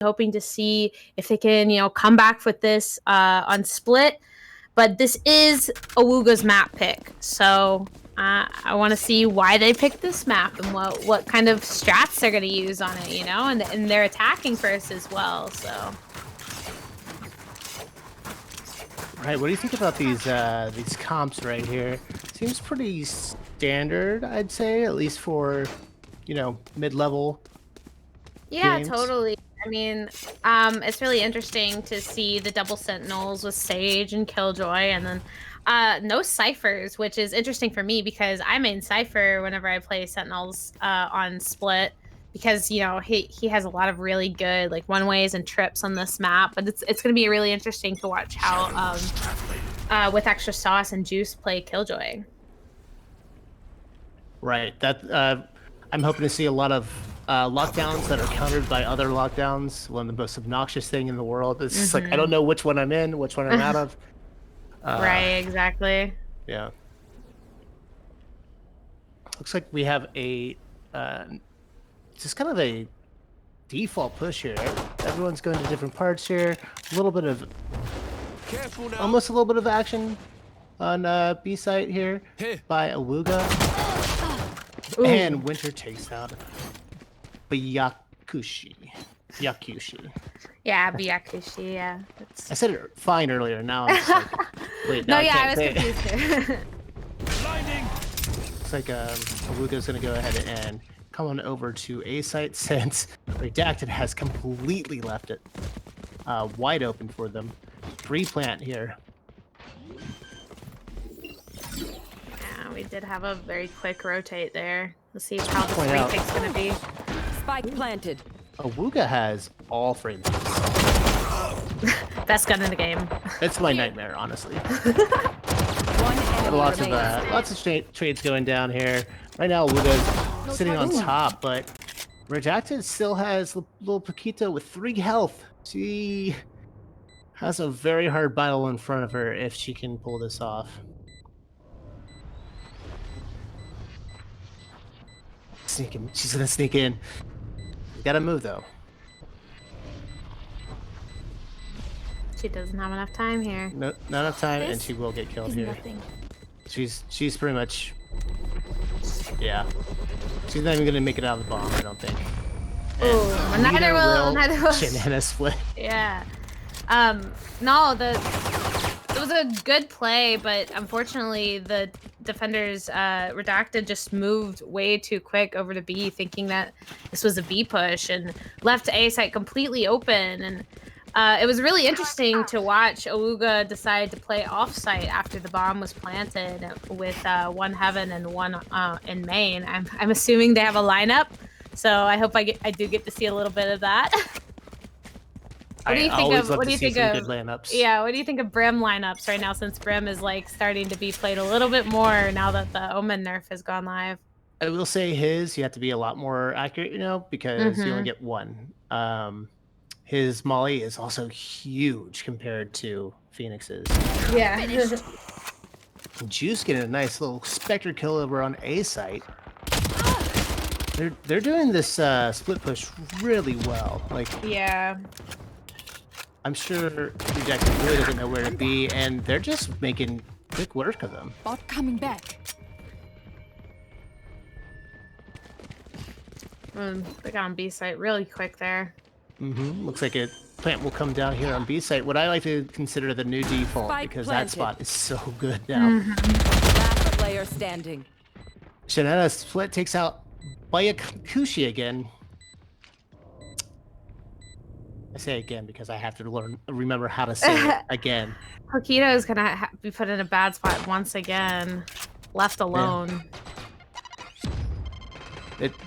hoping to see if they can, come back with this on Split. But this is Awooga's map pick, so I want to see why they picked this map and what kind of strats they're going to use on it, and they're attacking first as well, so. Right, what do you think about these comps right here? Seems pretty standard, I'd say, at least for, mid-level games. Totally. I mean, it's really interesting to see the double sentinels with Sage and Killjoy, and then no ciphers, which is interesting for me because I main cipher whenever I play sentinels on Split, because he has a lot of really good like one-ways and trips on this map. But it's going to be really interesting to watch how with extra sauce and juice play Killjoy. Right. That I'm hoping to see a lot of lockdowns that are countered by other lockdowns. One of the most obnoxious thing in the world. It's just like I don't know which one I'm in, which one I'm out of. Right. Exactly. Yeah. Looks like we have a just kind of a default push here. Everyone's going to different parts here. A little bit of almost a little bit of action on B site here by Awooga. And Winter takes out Byakushi. Yeah, Byakushi, yeah. I said it fine earlier, now I'm just like, wait, no, I was confused too. Looks like Awooga's gonna go ahead and come on over to A site since Redacted has completely left it wide open for them. Replant here. We did have a very quick rotate there. Let's see how this retake's gonna be. Spike planted. Awooga has all frames. Best gun in the game. It's my nightmare, honestly. Lots of trades going down here. Right now, Awooga's sitting on top, but Redacted still has little Paquito with 3 health. She has a very hard battle in front of her if she can pull this off. Sneaking. She's gonna sneak in. Gotta move though. She doesn't have enough time here. No, not enough time, and she will get killed here. Nothing. She's pretty much, yeah. She's not even gonna make it out of the bomb, I don't think. Oh, neither will. Banana split. Yeah. No, it was a good play, but unfortunately the defenders Redacted just moved way too quick over to B, thinking that this was a B push, and left A site completely open. And it was really interesting to watch Awooga decide to play off site after the bomb was planted with one heaven and one in main. I'm assuming they have a lineup, so I hope I do get to see a little bit of that. What do you think of good lineups? Yeah, what do you think of Brim lineups right now, since Brim is like starting to be played a little bit more now that the Omen nerf has gone live? I will say you have to be a lot more accurate, because you only get one. His Molly is also huge compared to Phoenix's. Yeah. Juice getting a nice little Spectre kill over on A site. They're doing this split push really well. Like, yeah. I'm sure Redacted really doesn't know where to be, and they're just making quick work of them. Bot coming back. They got on B site really quick there. Looks like a plant will come down here on B site. What I like to consider the new default, because that spot is so good now. Last player standing. Shanana split takes out Byakushi again. I say again because I have to remember how to say it again. Paquito is gonna be put in a bad spot once again, left alone.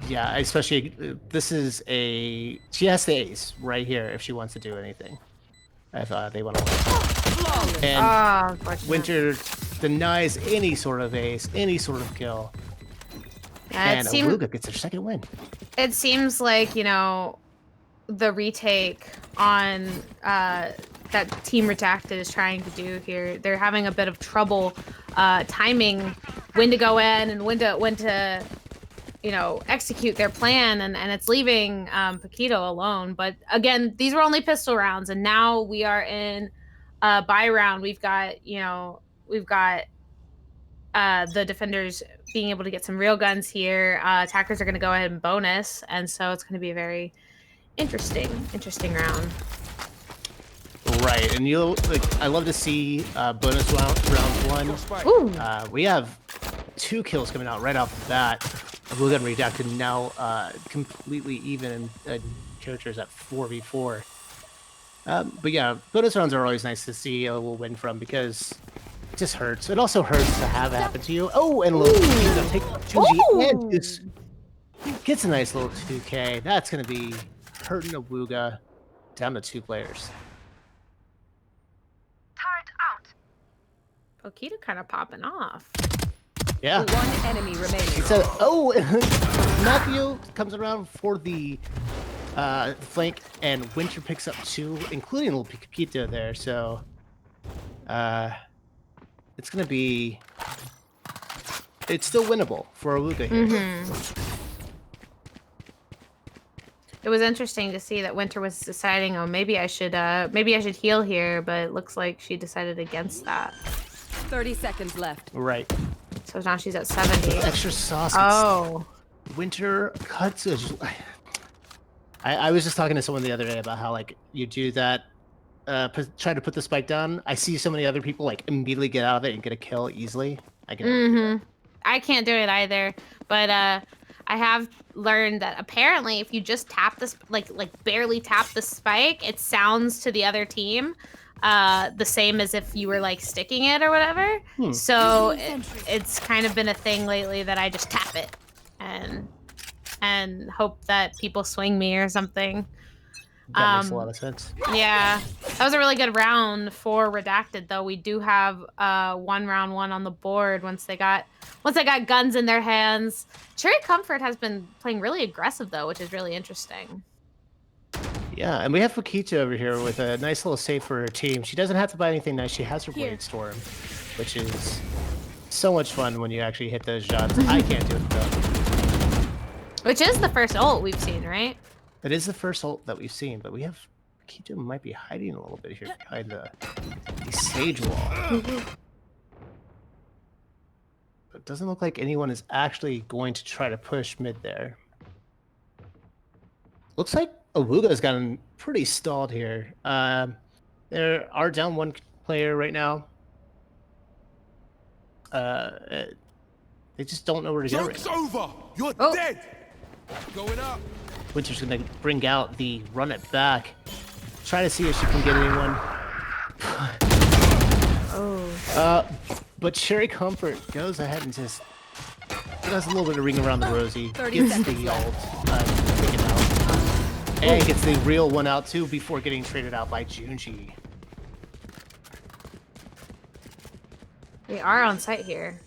Yeah, especially this is she has the ace right here if she wants to do anything. If they want to win. And Winter denies any sort of ace, any sort of kill. Yeah, and Awooga gets her second win. It seems like, the retake on that Team Redacted is trying to do here. They're having a bit of trouble timing when to go in and when to you know, execute their plan, and it's leaving Paquito alone. But again, these were only pistol rounds, and now we are in buy round. We've got, you know, the defenders being able to get some real guns here. Attackers are going to go ahead and bonus, and so it's going to be a very interesting round. Right, and you'll like. I love to see bonus round 1. Ooh. We have 2 kills coming out right off the bat. Awooga and Redacted now completely even characters at 4v4. But yeah, bonus rounds are always nice to see a little win from because it just hurts. It also hurts to have it happen to you. Oh, and a little take 2G and just gets a nice little 2K. That's gonna be hurting Awooga down to 2 players. Paquito kind of popping off. Yeah. 1 enemy remaining. He said, oh, Matthew comes around for the flank, and Winter picks up 2, including little Paquito there. So it's going to be... It's still winnable for Awooga here. Mm-hmm. It was interesting to see that Winter was deciding, oh, maybe I should heal here, but it looks like she decided against that. 30 seconds left. Right. So now she's at 70. Extra sauce. Oh. Winter cuts. I was just talking to someone the other day about how like you do that, try to put the spike down. I see so many other people like immediately get out of it and get a kill easily. I can't do it either, but I have learned that apparently if you just tap this, like barely tap the spike, it sounds to the other team the same as if you were like sticking it or whatever. So it's kind of been a thing lately that I just tap it and hope that people swing me or something. That makes a lot of sense. Yeah, that was a really good round for Redacted, though. We do have 1 round 1 on the board once they got guns in their hands. Cherry Comfort has been playing really aggressive though, which is really interesting. Yeah, and we have Paquito over here with a nice little save for her team. She doesn't have to buy anything nice. She has her Blade Storm, which is so much fun when you actually hit those shots. I can't do it though. Which is the first ult we've seen, right? It is the first ult that we've seen, but we have Paquito might be hiding a little bit here behind the sage wall. It doesn't look like anyone is actually going to try to push mid there. Looks like Awooga has gotten pretty stalled here. There are down 1 player right now. They just don't know where to go right now. Over! You're dead! Going up. Winter's gonna bring out the run it back. Try to see if she can get anyone. But Cherry Comfort goes ahead and just does a little bit of ring around the rosy. Gets the ult taken out. And gets the real one out too before getting traded out by Junji. We are on site here.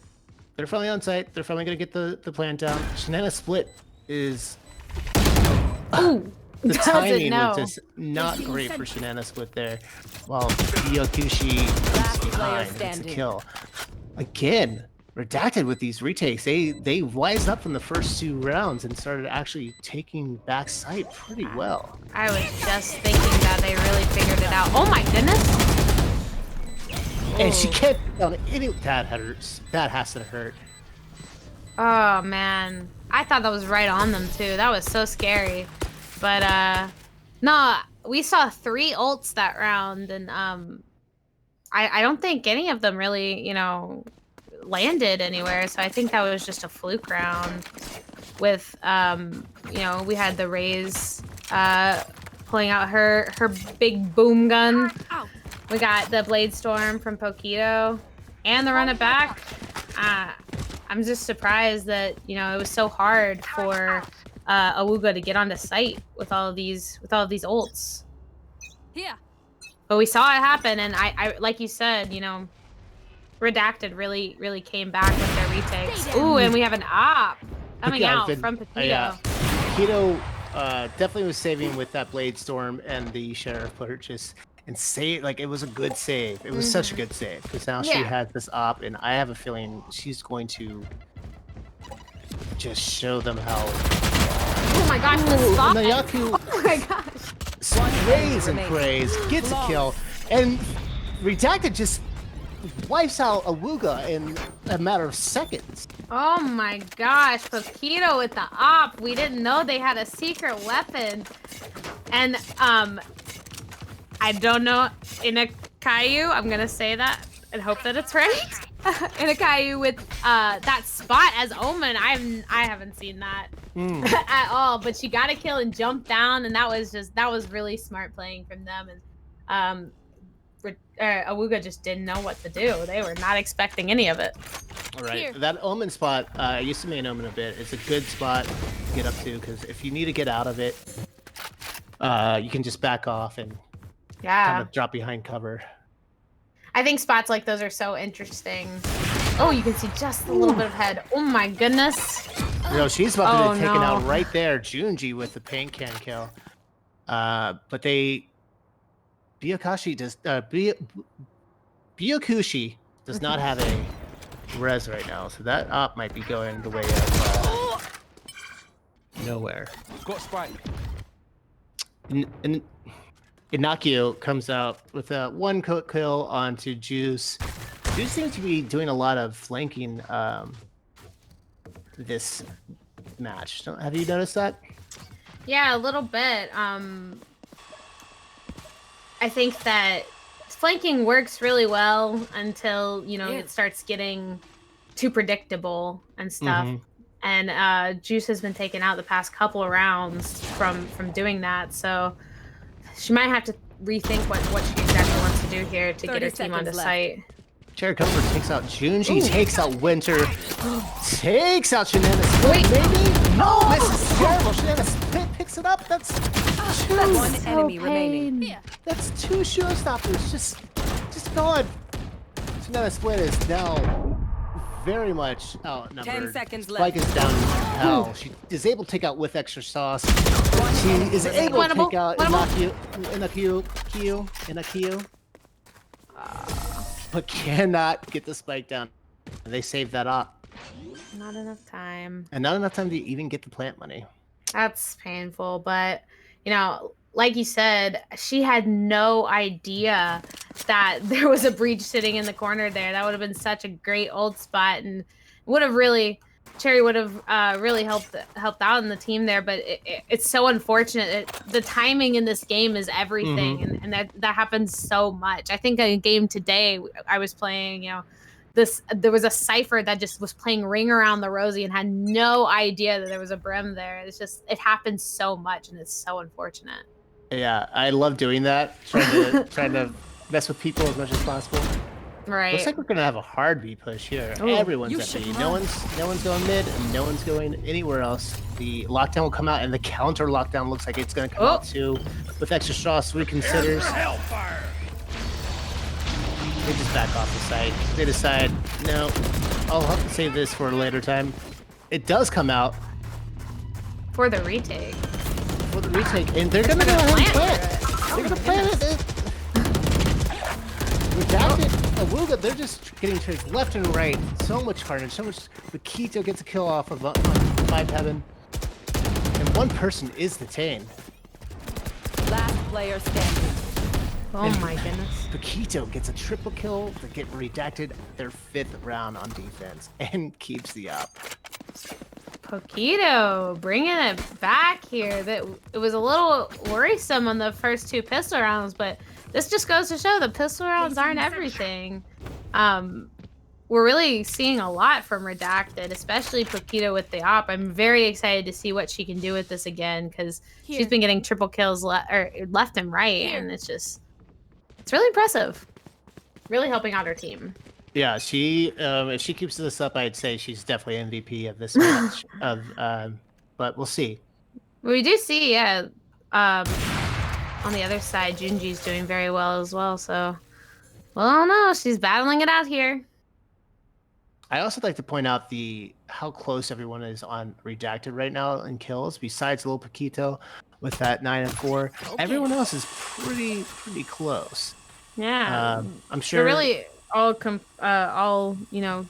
They're finally on site. They're finally gonna get the plan down. Shenana split is the timing was just not great for Shenana split there. While Yokushi comes behind and gets a kill. Again, Redacted with these retakes. They wised up from the first 2 rounds and started actually taking back site pretty well. I was just thinking that they really figured it out. Oh my goodness! And she kept on any that hurts. That has to hurt. Oh man, I thought that was right on them too. That was so scary. But no, we saw 3 ults that round, and I don't think any of them really, you know, landed anywhere. So I think that was just a fluke round. With you know, we had the Raze pulling out her big boom gun. We got the Blade Storm from Paquito and the run it back. I'm just surprised that, you know, it was so hard for Awooga to get onto site with all of these ults. Yeah. But we saw it happen, and I like you said, you know, Redacted really came back with their retakes. Ooh, and we have an op coming out from Paquito. Paquito definitely was saving with that Blade Storm and the Sheriff purchase. And like it was a good save. It was such a good save because now she has this op, and I have a feeling she's going to just show them how. Oh my gosh, the Ooh, spot. and the Yaku Oh my gosh. sprays and prays, gets a kill, and Redacted just wipes out Awooga in a matter of seconds. Oh my gosh, Poquito with the op. We didn't know they had a secret weapon. And I don't know, in a Caillou, I'm gonna say that and hope that it's right. In a Caillou with that spot as Omen, I haven't seen that at all. But she got a kill and jumped down, and that was really smart playing from them. And Awooga just didn't know what to do. They were not expecting any of it. All right, Here. that Omen spot, I used to main Omen a bit. It's a good spot to get up to because if you need to get out of it, you can just back off and kind of drop behind cover. I think spots like those are so interesting. Oh, you can see just a little bit of head. Oh my goodness. You know, she's about to be taken no. out right there. Junji with the paint can kill. But Byakushi does not have a res right now, so that op might be going the way of nowhere. Got spike. And Inakio comes out with a one kill onto Juice. Juice seems to be doing a lot of flanking this match. Have you noticed that? Yeah, a little bit. I think that flanking works really well until, you know, it starts getting too predictable and stuff. And Juice has been taken out the past couple of rounds from doing that, so she might have to rethink what she exactly wants to do here to get her team onto site. Cherry Comfort takes out Junji, takes out Winter, takes out Shenanigans. Wait. Maybe? No, this is terrible. Shenanigans picks it up. That's two. One enemy remaining. That's two showstoppers. Just gone. Shenanigans Split is now very much outnumbered. 10 seconds Spike left. is down in hell. She is able to take out with extra sauce. She is able to take out Inakio, but cannot get the spike down. They saved that up. Not enough time. And not enough time to even get the plant money. That's painful, but, you know, like you said, she had no idea that there was a breach sitting in the corner there. That would have been such a great old spot, and would have really, Cherry would have really helped out in the team there. But it's so unfortunate. The timing in this game is everything, and that happens so much. I think in a game today I was playing, you know, there was a Cypher that just was playing Ring Around the Rosie and had no idea that there was a Brim there. It's just, it happens so much, and it's so unfortunate. Yeah, I love doing that. Trying to mess with people as much as possible. Right. Looks like we're gonna have a hard B push here. Ooh, Everyone's at B. No one's going mid, and no one's going anywhere else. The lockdown will come out, and the counter lockdown looks like it's gonna come out too, with extra sauce reconsiders. Hellfire. They just back off the site. They decide, no, I'll have to save this for a later time. It does come out For the retake. for the retake, and they're gonna go ahead and plant. They're gonna plant it. Redacted, Awooga, they're just getting trades left and right. So much carnage, so much. Bakito gets a kill off of 5 Heaven, and one person is detained. Last player standing. Oh my goodness. Bakito gets a triple kill to get Redacted their 5th round on defense and keeps the up. Poquito bringing it back here. That it was a little worrisome on the first 2 pistol rounds, but this just goes to show the pistol rounds aren't everything. We're really seeing a lot from Redacted, especially Poquito with the op. I'm very excited to see what she can do with this again, because she's been getting triple kills left and right, and it's really impressive. Really helping out her team. Yeah, she if she keeps this up, I'd say she's definitely MVP of this match. But we'll see. We do see, yeah. On the other side, Junji's doing very well as well. So, well, I don't know. She's battling it out here. I also like to point out how close everyone is on Redacted right now in kills. Besides Lil Paquito with that 9 and 4, everyone else is pretty close. Yeah, I'm sure they're really all you know,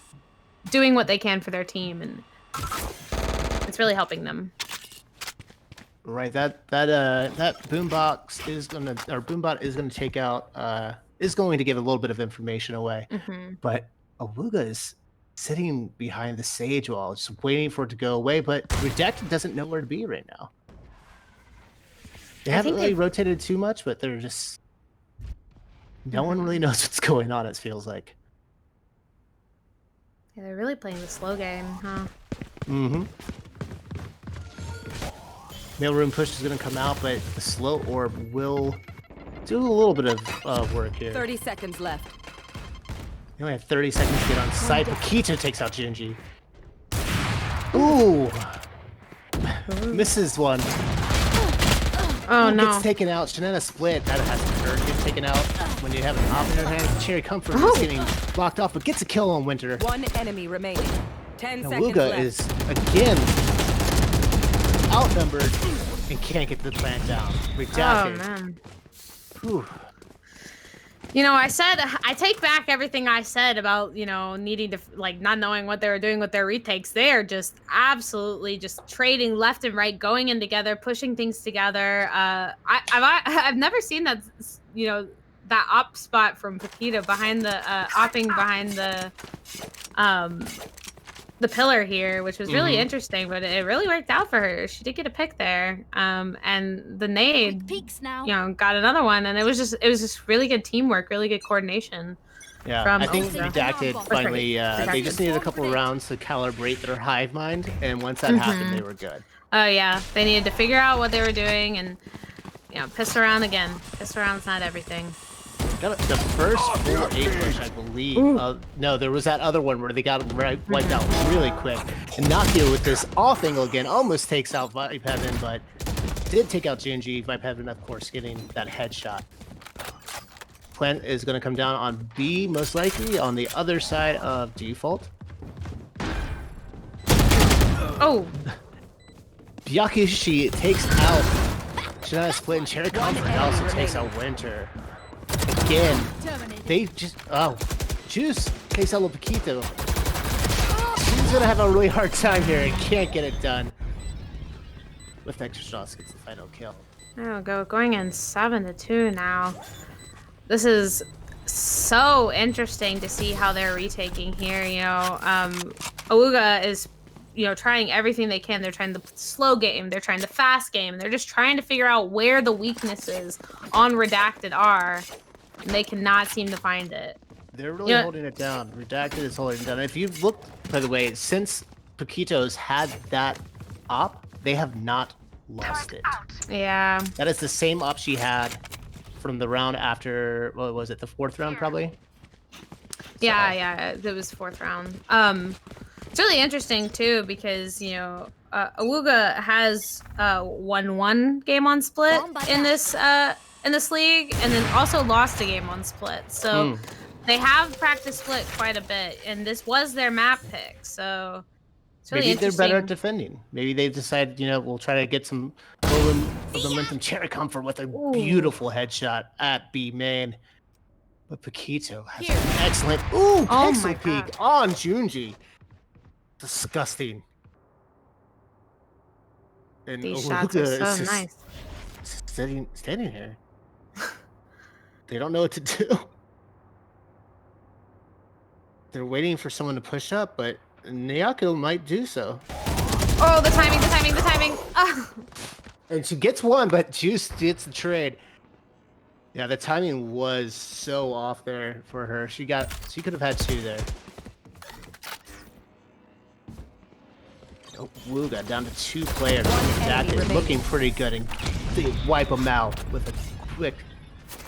doing what they can for their team, and It's really helping them. Right, that boombox is gonna, or boombot is gonna take out, is going to give a little bit of information away. But Awooga is sitting behind the sage wall, just waiting for it to go away. But Redacted doesn't know where to be right now. They haven't really rotated too much, but they're just no one really knows what's going on. It feels like. Yeah, they're really playing the slow game, huh? Mailroom push is going to come out, but the slow orb will do a little bit of work here. 30 seconds left. You only have 30 seconds to get on site. Paquito takes out Junji. Ooh! Misses one. Oh, Ooh, no. Gets taken out. Shanana split. That has to hurt. Gets taken out when you have an op in your hand. Cherry Comfort is getting blocked off, but gets a kill on Winter. One enemy remaining. 10 seconds Awooga left. is, again, outnumbered and can't get the plant down. Redacted. Oh, man. Whew. You know, I take back everything I said about, you know, needing to, like, not knowing what they were doing with their retakes. They are just absolutely just trading left and right, going in together, pushing things together. I've never seen that, you know, that op spot from Paquito behind the, opping behind the pillar here, which was really interesting, but it really worked out for her. She did get a pick there, and the nade, Peaks now. you know, got another one, and it was just really good teamwork, really good coordination. Yeah, From I think Awooga. Redacted finally, they just needed a couple of rounds to calibrate their hive mind, and once that happened, they were good. Oh yeah, they needed to figure out what they were doing, and you know, piss around again. Piss around's not everything. Got the first full 8 push, I believe. No, there was that other one where they got wiped out really quick. And Nakia with this off angle again almost takes out Vibe Heaven, but did take out Junji. Vibe Heaven, of course, getting that headshot. Plant is going to come down on B, most likely, on the other side of Default. Oh! Byakushi takes out Shanana Split, and Cherry Comfort also takes out Winter. Again, they just, Juice takes out Paquito. She's gonna have a really hard time here and can't get it done. With extra shots gets the final kill. Oh, going in 7-2 now. This is so interesting to see how they're retaking here. You know, Awooga is, you know, trying everything they can. They're trying the slow game. They're trying the fast game. They're just trying to figure out where the weaknesses on Redacted are. And they cannot seem to find it. They're really holding it down. Redacted is holding it down. If you look, by the way, since Paquito's had that op, they have not lost it. Yeah. That is the same op she had from the round after, what was it, the 4th round probably? Yeah, it was 4th round. It's really interesting too because, you know, Awooga has won 1 game on split in this league, and then also lost a game on split. So they have practiced split quite a bit, and this was their map pick. So it's really Maybe they're interesting. better at defending. Maybe they've decided, you know, we'll try to get some momentum. Cherry Comfort with a beautiful headshot at B main. But Paquito has an excellent pixel peek on Junji. Disgusting. And These shots are so is nice. standing here. They don't know what to do. They're waiting for someone to push up, but Nyako might do so. Oh, the timing. Oh. And she gets one, but Juice gets the trade. Yeah, the timing was so off there for her. She could have had 2 there. Oh, Awooga down to 2 players. That is looking pretty good, and they wipe them out with a quick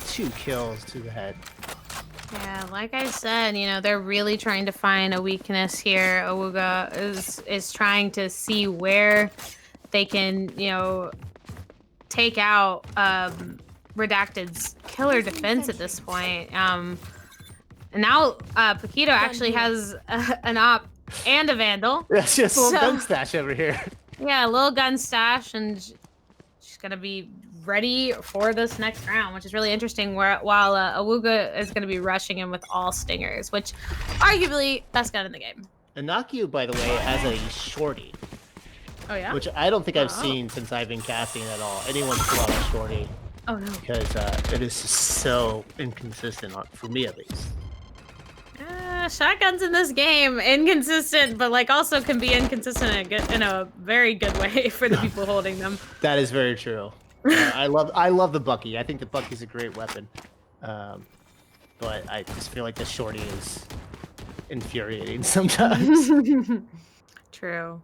2 kills to the head. Yeah, like I said, you know, they're really trying to find a weakness here. Awooga is trying to see where they can, you know, take out Redacted's killer defense at this point. And now Paquito actually has an op and a Vandal. Yeah, she has a little gun stash over here. Yeah, a little gun stash, and she's gonna be ready for this next round, which is really interesting. While Awooga is gonna be rushing in with all stingers, which arguably best gun in the game. And Nakia, by the way, has a shorty. Oh yeah. which I don't think I've Oh. seen since I've been casting at all. Anyone pull out a shorty Oh no. because it is just so inconsistent, for me at least. Shotguns in this game inconsistent, but like also can be inconsistent in a very good way for the people holding them. That is very true. I love the Bucky. I think the Bucky's a great weapon, but I just feel like the shorty is infuriating sometimes. True.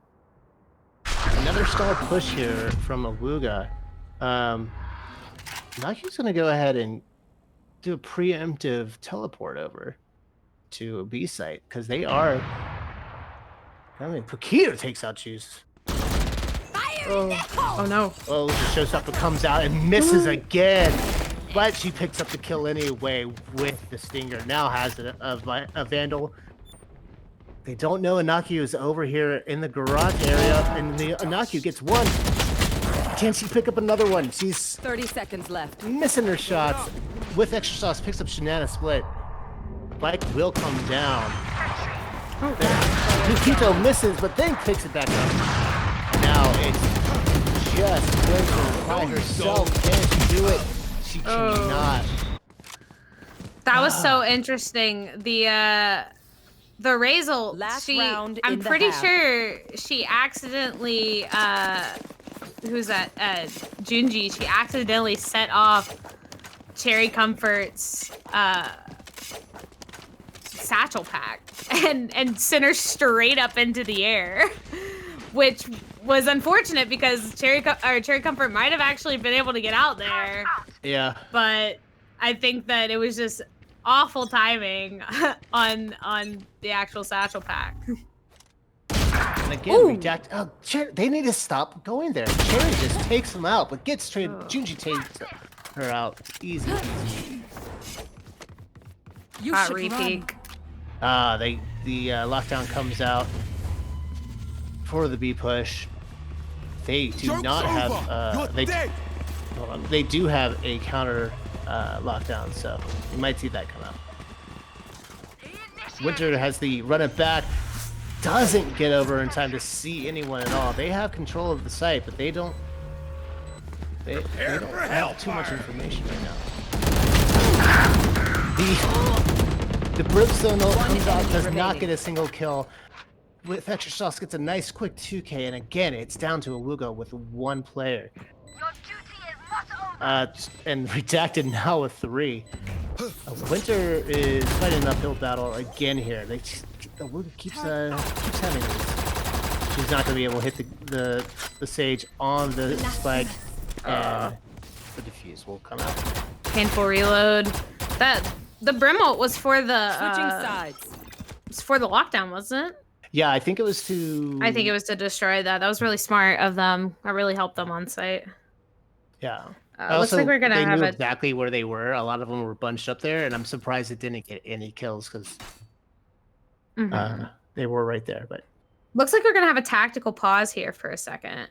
Another stall push here from Awooga. Naki's gonna go ahead and do a preemptive teleport over to a B site because they are. I mean, Pakir takes out Juice. Oh no. Oh, the showstopper comes out and misses again, but she picks up the kill anyway with the stinger. Now has a Vandal. They don't know Anakiu is over here in the garage area, and the Anakiu gets one. Can she pick up another one? She's 30 seconds left. missing her shots. With extra sauce, picks up Shanana Split. Bike will come down. Nikito misses, but then picks it back up. Now it's just Winter by herself. Can she do it? She cannot. That was so interesting. The Razel, Last round I'm in the pretty half. sure she accidentally who's that? Junji, she accidentally set off Cherry Comfort's satchel pack and sent her straight up into the air, which was unfortunate because Cherry Comfort might have actually been able to get out there. Yeah. But I think that it was just awful timing on the actual satchel pack. And again, Redact. Oh, they need to stop going there. Cherry just takes them out, but gets straight. Junji takes her out. Easy. You Hot should repeat. run. The lockdown comes out for the B push. They do Joke's not over. have. You're dead. Hold on. They do have a counter lockdown, so you might see that come out. Winter has the run it back. Doesn't get over in time to see anyone at all. They have control of the site, but they don't. They don't have too much information right now. The Brimstone ult comes out, does not get a single kill. With extra sauce, gets a nice quick 2K, and again, it's down to Awooga with one player. And Redacted now with 3. Winter is fighting an uphill battle again here. Awooga keeps having these. She's not going to be able to hit the Sage on the spike, and the defuse will come out. Painful reload. The Brim ult was for the Switching sides. it's for the lockdown, wasn't it? Yeah, I think it was to. I think it was to destroy that. That was really smart of them. That really helped them on site. Yeah. Looks like we're gonna they have knew a exactly where they were. A lot of them were bunched up there, and I'm surprised it didn't get any kills because they were right there. But looks like we're gonna have a tactical pause here for a second.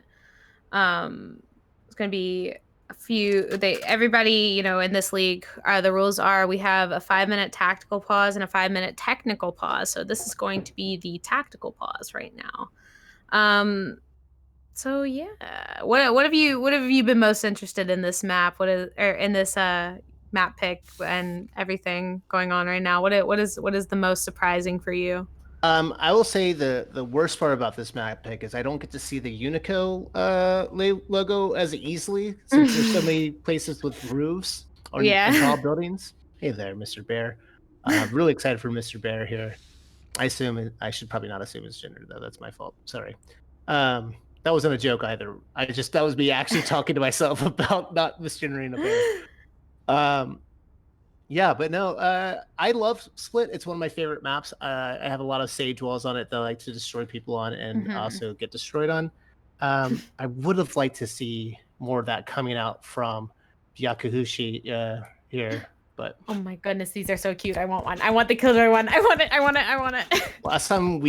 It's gonna be a few. Everybody, you know, in this league, the rules are we have a 5-minute tactical pause and a 5-minute technical pause. So this is going to be the tactical pause right now. So yeah, what have you been most interested in this map? In this map pick and everything going on right now? What is the most surprising for you? I will say the worst part about this map pick is I don't get to see the Unico logo as easily since there's so many places with roofs or tall buildings. Hey there, Mr. Bear. I'm really excited for Mr. Bear here. I should probably not assume his gender though. That's my fault. Sorry. That wasn't a joke either. That was me actually talking to myself about not misgendering a bear. Yeah, but no, I love Split. It's one of my favorite maps. I have a lot of Sage walls on it that I like to destroy people on and also get destroyed on. I would have liked to see more of that coming out from Byakuhushi here, but oh my goodness, these are so cute. I want one. I want the killer one. I want it. last time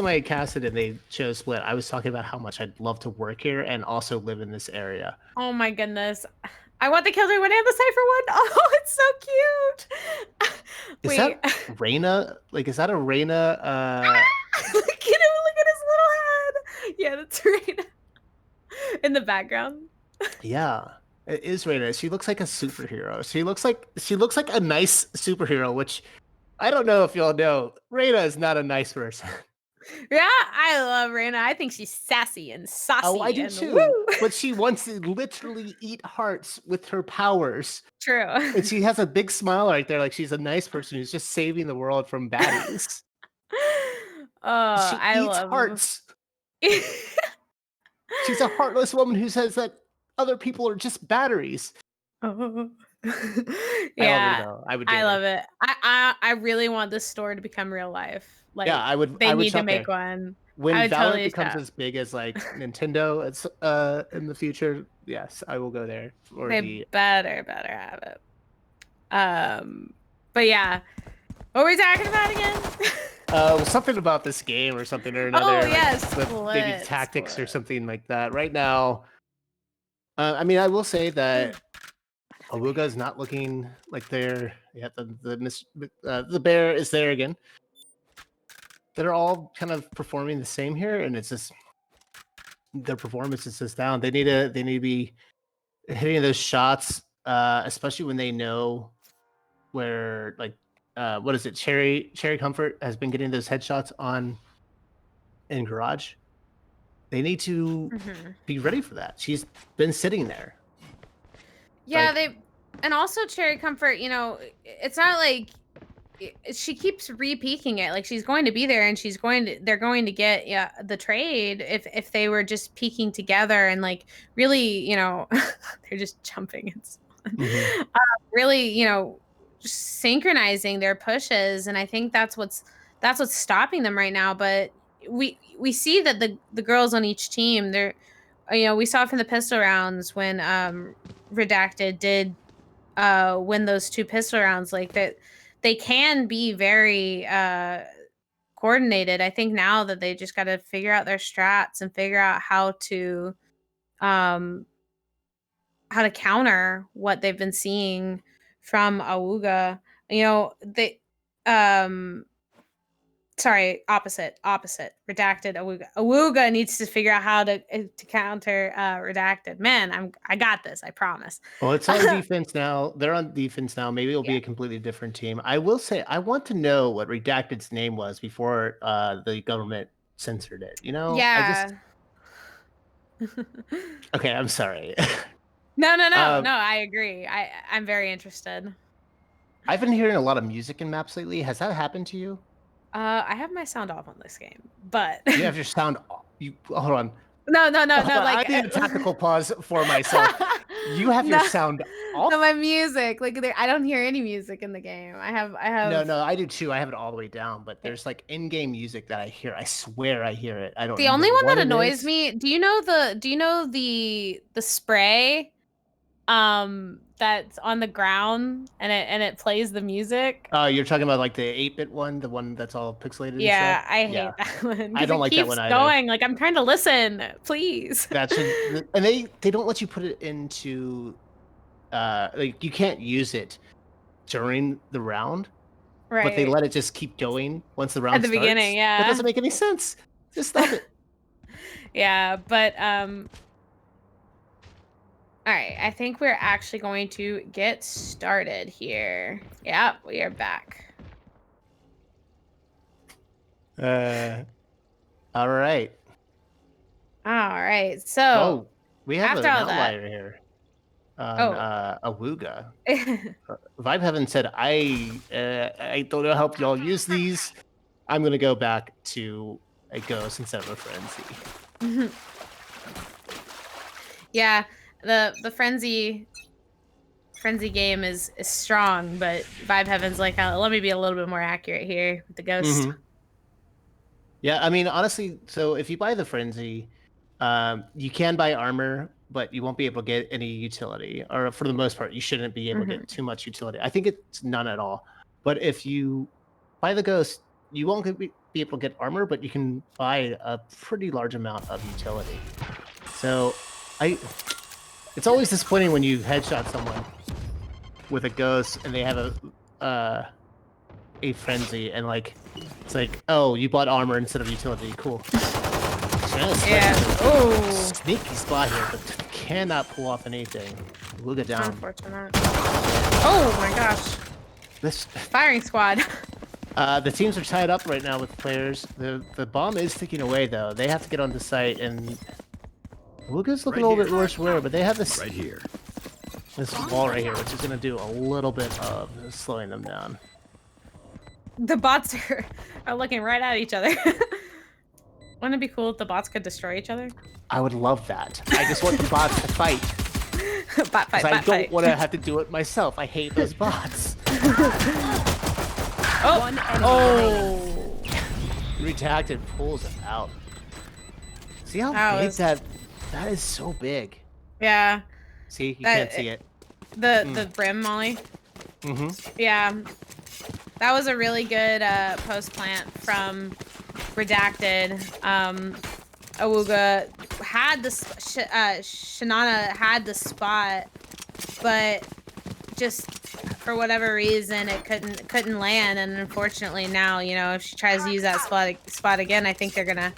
I casted and they chose Split, I was talking about how much I'd love to work here and also live in this area. Oh my goodness. I want the killer one and the Cypher one. Oh, it's so cute. Is that Reyna? Like, is that a Reyna? Look at him. Look at his little head. Yeah, that's Reyna. in the background. Yeah, it is Reyna. She looks like a superhero. She looks like a nice superhero, which I don't know if y'all know. Reyna is not a nice person. Yeah, I love Reyna. I think she's sassy and Oh, I saucy do and too. woo. But she wants to literally eat hearts with her powers. True. And she has a big smile right there, like she's a nice person who's just saving the world from baddies. Oh, She I eats love. hearts. She's a heartless woman who says that other people are just batteries. Oh. I love her Yeah, though. I would. I date her. love it. I really want this store to become real life. Like, Yeah, I would. they I would need to shop make there. one. When I would Valorant totally becomes shop. as big as like Nintendo, it's in the future. Yes, I will go there for They the. better have it. But yeah, what were we talking about again? Something about this game or something or another. Oh, like, yes, maybe tactics or something like that. Right now, I mean, I will say that Awooga is not looking like they're. Yeah, the bear is there again. They're all kind of performing the same here, and it's just their performance is just down. They need to be hitting those shots, especially when they know where like what is it? Cherry Comfort has been getting those headshots on in garage. They need to be ready for that. She's been sitting there. Yeah, Like, and also Cherry Comfort, you know, it's not like she keeps re-peaking it. Like, she's going to be there and they're going to get the trade if they were just peaking together and like really, you know, they're just jumping. It's really, you know, just synchronizing their pushes, and I think that's what's stopping them right now. But we see that the girls on each team, they're, you know, we saw from the pistol rounds when Redacted did win those 2 pistol rounds, like that they can be very coordinated. I think now that they just got to figure out their strats and figure out how to counter what they've been seeing from Awooga. You know, they sorry, opposite. Redacted Awooga. Awooga needs to figure out how to counter Redacted. Man, I got this, I promise. well, it's on defense now. They're on defense now. Maybe it'll be a completely different team. I will say I want to know what Redacted's name was before the government censored it. You know? Yeah. Okay, I'm sorry. No, I agree. I'm very interested. I've been hearing a lot of music in maps lately. Has that happened to you? I have my sound off on this game, but You have your sound. You hold on. No. Hold on, Like, I need a tactical pause for myself. You have your sound off. No, my music. Like, I don't hear any music in the game. I have. No, I do too. I have it all the way down, but there's like in-game music that I hear. I swear I hear it. I don't. The only one that annoys me. Do you know the spray? That's on the ground and it plays the music. Oh, you're talking about like the 8-bit one, the one that's all pixelated. Yeah, and stuff? I hate that one. I don't like that one either. Going like I'm trying to listen, please. That should, and they don't let you put it into, like you can't use it during the round, Right? But they let it just keep going once the round at the starts. beginning. Yeah, That doesn't make any sense. Just stop it. Yeah, but all right, I think we're actually going to get started here. Yeah, we are back. All right. All right, so we have an after all outlier here on Awooga. Vibe Heaven said, I don't know how y'all use these. I'm going to go back to a ghost instead of a frenzy. Yeah, the frenzy game is strong, but Vibe Heaven's like, let me be a little bit more accurate here with the ghost. Mm-hmm. Yeah, I mean, honestly, so if you buy the frenzy, you can buy armor, but you won't be able to get any utility, or for the most part, you shouldn't be able to get too much utility. I think it's none at all. But if you buy the ghost, you won't be able to get armor, but you can buy a pretty large amount of utility. So it's always disappointing when you headshot someone with a ghost and they have a frenzy, and like it's like, oh, you bought armor instead of utility. Cool. Yeah. Oh, Sneaky spot here, but cannot pull off anything. Awooga down. unfortunate. Oh my gosh. This Firing squad. the teams are tied up right now with players. The bomb is ticking away though. They have to get onto site, and Awooga's looking a little bit worse where, but they have this Right here. this wall right here, which is gonna do a little bit of slowing them down. The bots are looking right at each other. Wouldn't it be cool if the bots could destroy each other? I would love that. I just want the bots to fight. Bot fight, I bot don't fight. want to have to do it myself. I hate those bots. Oh, One enemy Redacted pulls it out. See how That big was- that is so big. yeah. See, you That- can't see it. The brim molly. Mm-hmm. Yeah. That was a really good post plant from Redacted. Awooga had the Shanana had the spot, but just for whatever reason it couldn't land, and unfortunately now, you know, if she tries to use that spot again, I think they're gonna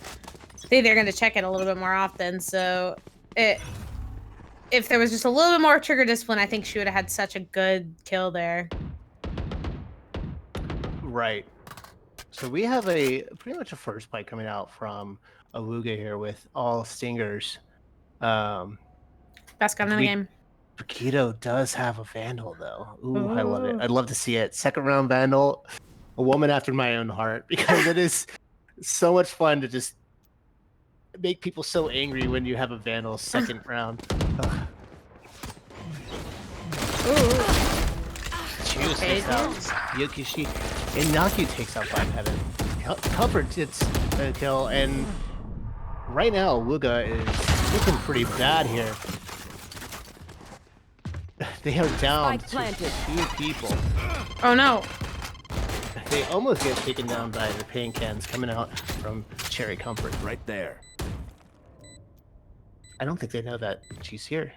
check it a little bit more often. So if there was just a little bit more trigger discipline, I think she would have had such a good kill there. Right. So we have pretty much a first fight coming out from Awooga here with all stingers. Best gun in the game. Paquito does have a Vandal though. Ooh, I love it. I'd love to see it. Second round Vandal, a woman after my own heart, because it is so much fun to just make people so angry when you have a Vandal second round. Ugh. Juice takes out Yukishi, and Naku takes out Black Heaven. Comfort gets the kill, and right now Awooga is looking pretty bad here. They are down Spike to planted. 2 people. Oh no. They almost get taken down by the pain cans coming out from Cherry Comfort. Right there. I don't think they know that she's here.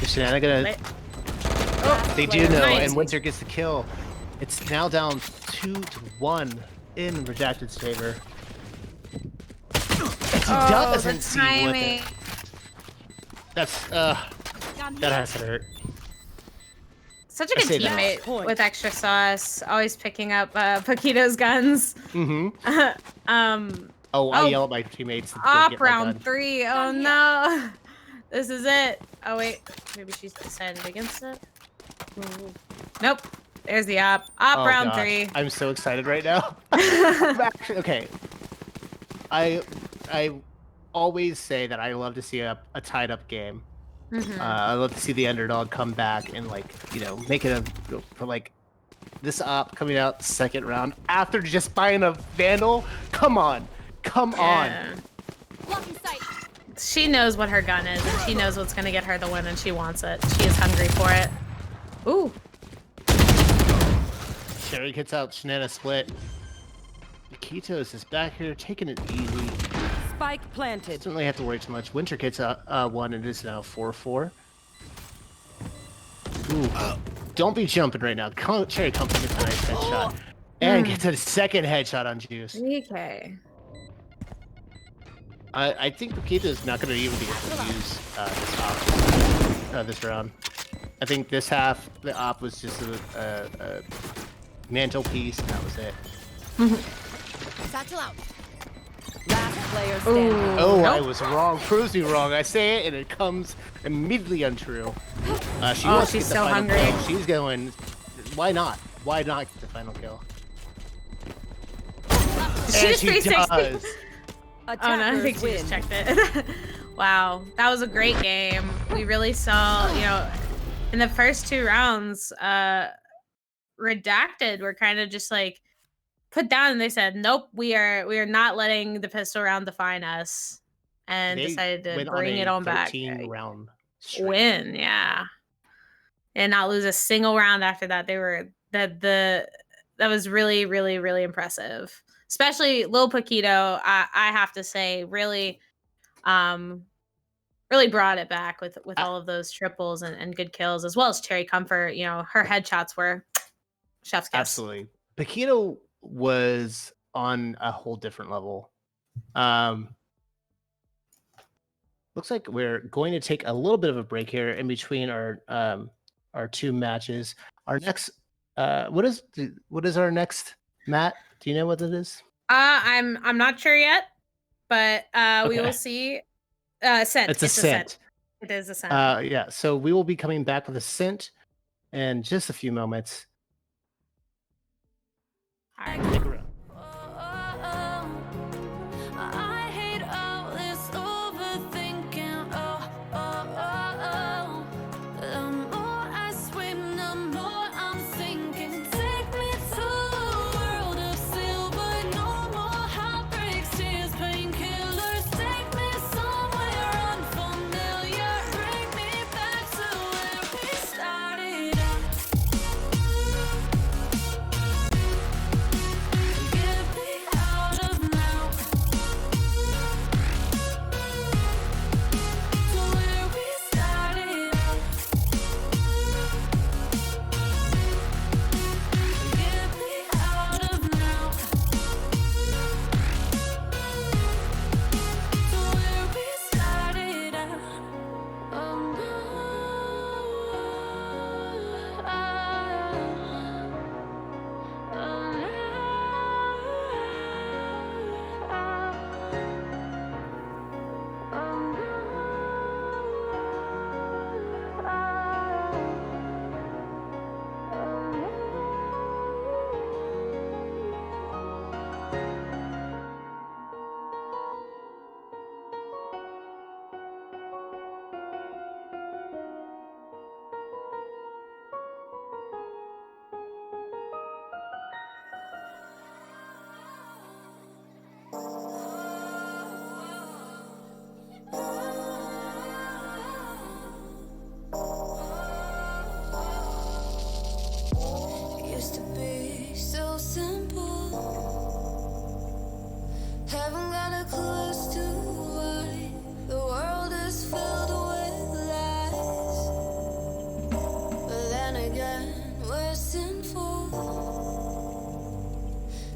Is Shanana gonna... Oh, They do know, nice. and Winter gets the kill. It's now down 2-1 in Redacted's favor. He doesn't the see with timing. it. That's that has to hurt. Such a I good say that. teammate Point. with extra sauce, always picking up Paquito's guns. Mm-hmm. Oh, I Oh. yell at my teammates. To go Op get my round gun. 3. Oh no. This is it. Oh wait, maybe she's decided against it. Nope. There's the op. Op Oh, round gosh. 3. I'm so excited right now. I'm actually, okay. I always say that I love to see a tied up game. I love to see the underdog come back and, like, you know, make it for like this op coming out second round after just buying a Vandal. Come on. Yeah. She knows what her gun is, and she knows what's gonna get her the win, and she wants it. She is hungry for it. Ooh. Cherry gets out Shanana split. Kitos is back here taking it easy. Spike planted. Doesn't really have to worry too much. Winter gets one and it is now 4-4. Ooh. Don't be jumping right now. Cherry comes in with a nice headshot. And gets a second headshot on Juice. Okay. I think Paquito is not going to even be able to use this round. I think this half, the op was just a mantelpiece, and that was it. Satchel out. Last player standing. Oh, I Nope. was wrong. Proves me wrong. I say it, and it comes immediately untrue. She Oh, wants to she's get the so final hungry. kill. She's going. Why not? Why not get the final kill? She And just she 360. does. Oh no, I think she just checked it. Wow, that was a great game. We really saw, you know, in the first 2 rounds, Redacted were kind of just like put down, and they said, "Nope, we are not letting the pistol round define us," and They decided to went bring on it a on back. 13-round streak. Win, yeah, and not lose a single round after that. They were that was really, really, really impressive. Especially Lil Paquito, I have to say, really, really brought it back with all of those triples and good kills, as well as Cherry Comfort. You know, her headshots were chef's kiss. Absolutely. Paquito was on a whole different level Looks like we're going to take a little bit of a break here in between our two matches. Our next, what is our next, Matt? Do you know what it is? I'm not sure yet, but we Okay. will see. Ascent. It's Ascent. It is Ascent. Yeah. So we will be coming back with Ascent in just a few moments. All right. Stick around. I hate all this overthinking. The more I swim, the more I'm sinking. Take me to a world of silver. No more heartbreaks, tears, painkillers. Take me somewhere unfamiliar. Bring me back to where we started out. Get me out of now. To where we started out. Get me out of now. To where we started out. Used to be so simple. Haven't got a clue as to why the world is filled with lies. But then again, we're sinful.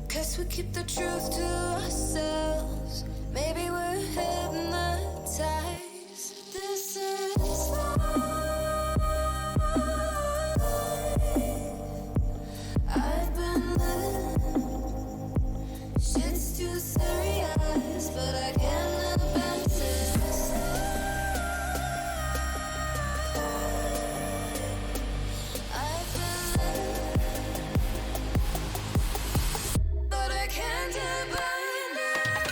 'Cause we keep the truth to ourselves. Maybe we're hypnotized. This is I've been living. Shit's too serious, but I can't advance it. I've been living, but I can't abandon it.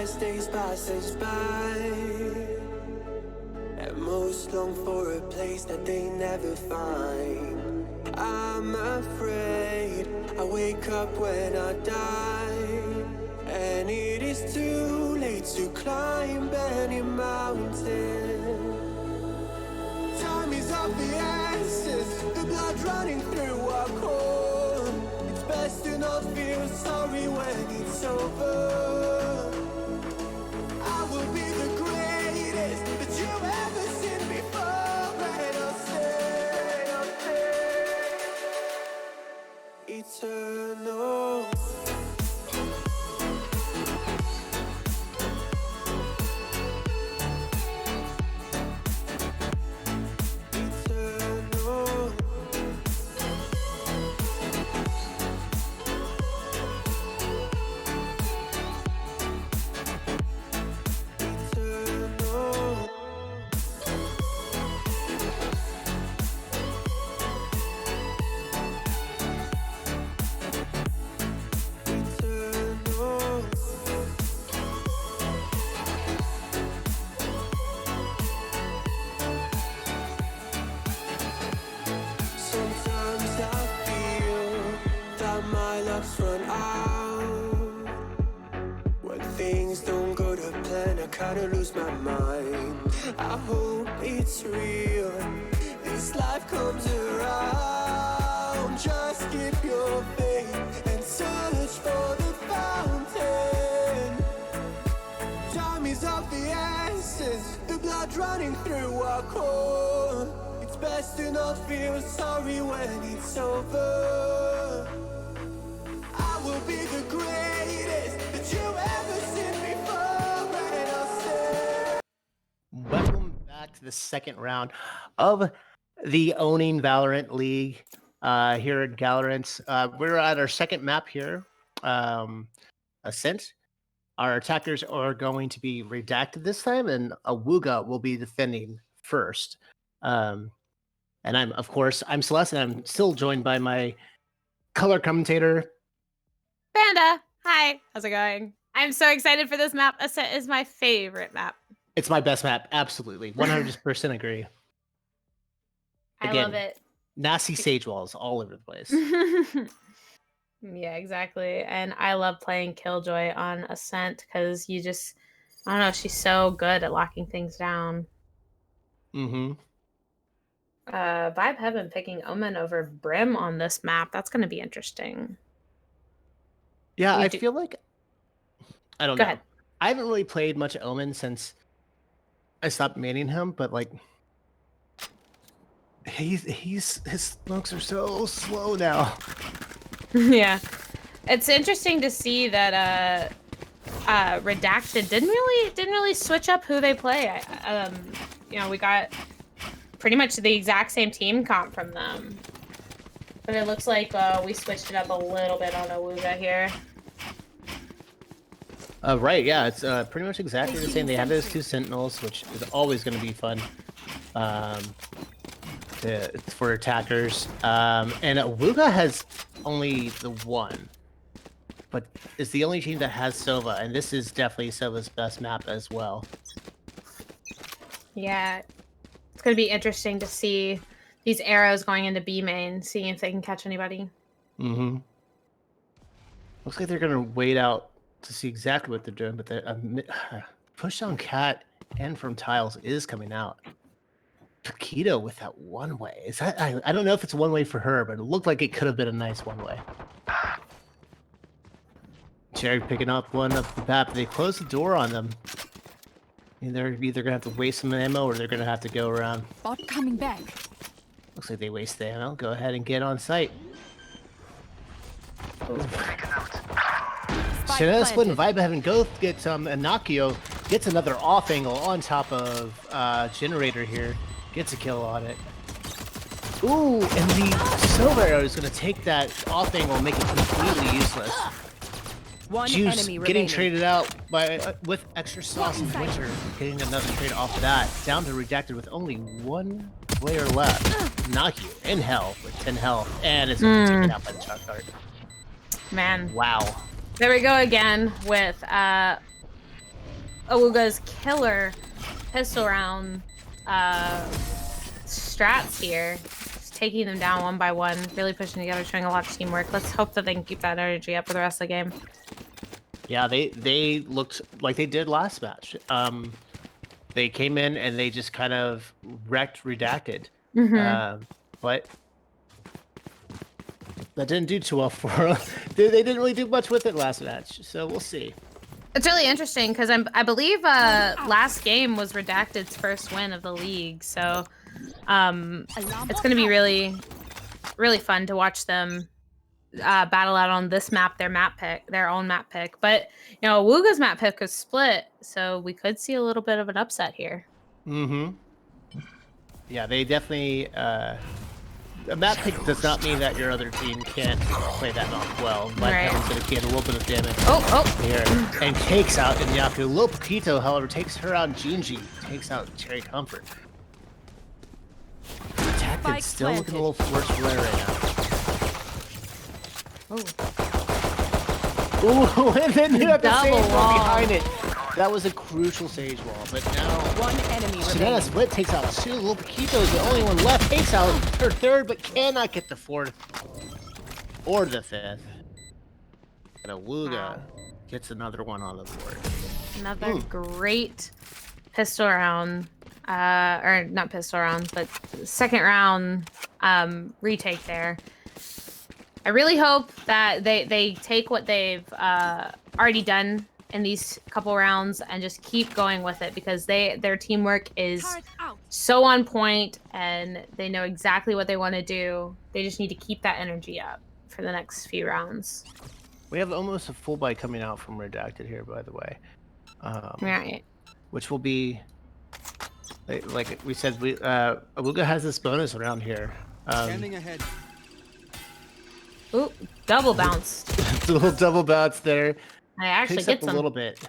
as days passes by, and most long for a place that they never find. I'm afraid I wake up when I die, and it is too late to climb any mountain. Time is of the essence, the blood running through our core. It's best to not feel sorry when it's over. I will be the greatest that you've ever seen before, and I'll stay eternal. Run out when things don't go to plan. I kinda lose my mind. I hope it's real. This life comes around. Just keep your faith and search for the fountain. Time is of the essence, the blood running through our core. It's best to not feel sorry when it's over. Will be the greatest that you've ever seen before, and I'll stay. Welcome back to the second round of the Owning Valorant League here at Galorants. We're at our second map here, Ascent. Our attackers are going to be redacted this time, and Awooga will be defending first. And I'm Celeste, and I'm still joined by my color commentator, Panda, hi. How's it going? I'm so excited for this map. Ascent is my favorite map. It's my best map, absolutely. 100% agree. I love it. Nasty sage walls all over the place. Yeah, exactly. And I love playing Killjoy on Ascent because I don't know, she's so good at locking things down. Mm-hmm. Vibe Heaven picking Omen over Brim on this map. That's going to be interesting. Yeah, I feel like I don't Go know. ahead. I haven't really played much Omen since I stopped maining him, but like his smokes are so slow now. Yeah. It's interesting to see that Redacted didn't really switch up who they play. We got pretty much the exact same team comp from them. But it looks like we switched it up a little bit on Awooga here. Right, yeah, it's pretty much exactly the same. They have those two Sentinels, which is always going to be fun for attackers. And Awooga has only the one, but it's the only team that has Sova, and this is definitely Sova's best map as well. Yeah, it's going to be interesting to see these arrows going into B main, seeing if they can catch anybody. Mm-hmm. Looks like they're going to wait out to see exactly what they're doing, but the push down cat and from tiles is coming out. Paquito with that one way. Is that I don't know if it's one way for her, but it looked like it could have been a nice one way. Cherry picking up one up the bat, but they close the door on them. And they're either gonna have to waste some ammo or they're gonna have to go around. Bot coming back. Looks like they waste the ammo. Go ahead and get on site. Chanel Split and Vibe Heaven go get Inakio gets another off angle on top of Generator here. Gets a kill on it. Ooh, and the Silver Arrow is going to take that off angle and make it completely useless. One Juice enemy getting remaining. traded out by with extra sauce and winter, getting another trade off that. Down to Redacted with only one player left. Naku in hell with 10 health, and it's going to be taken out by the shot card. Man. Wow. There we go again with Awooga's killer pistol round strats here. Just taking them down one by one, really pushing together, showing a lot of teamwork. Let's hope that they can keep that energy up for the rest of the game. Yeah, they looked like they did last match. They came in and they just kind of wrecked Redacted. But that didn't do too well for them. They didn't really do much with it last match, so we'll see. It's really interesting because I believe last game was Redacted's first win of the league, so it's going to be really, really fun to watch them battle out on this map, their own map pick. But you know, Awooga's map pick was split, so we could see a little bit of an upset here. Yeah, they definitely. A map pick does not mean that your other team can't play that map well. Heaven's going to get a little bit of damage here and takes out Inyaku. Lil Poquito, however, takes her out. Junji takes out Cherry Comfort. Redacted still looking a little worse for wear right now. Ooh, and then you have the sage wall behind it. That was a crucial sage wall, but now One enemy Shanana Split takes out two. Lil Poquito is the only one left. Takes out her third, but cannot get the fourth or the fifth. And Awooga gets another one on the board. Another great pistol round, or not pistol round, but second round retake there. I really hope that they take what they've already done in these couple rounds and just keep going with it, because their teamwork is so on point and they know exactly what they want to do. They just need to keep that energy up for the next few rounds. We have almost a full buy coming out from Redacted here, by the way. Right. Which will be, like we said, Awooga has this bonus around here. Standing ahead. Ooh, double bounce. It's a little double bounce there. I actually Picks get up some. a little bit.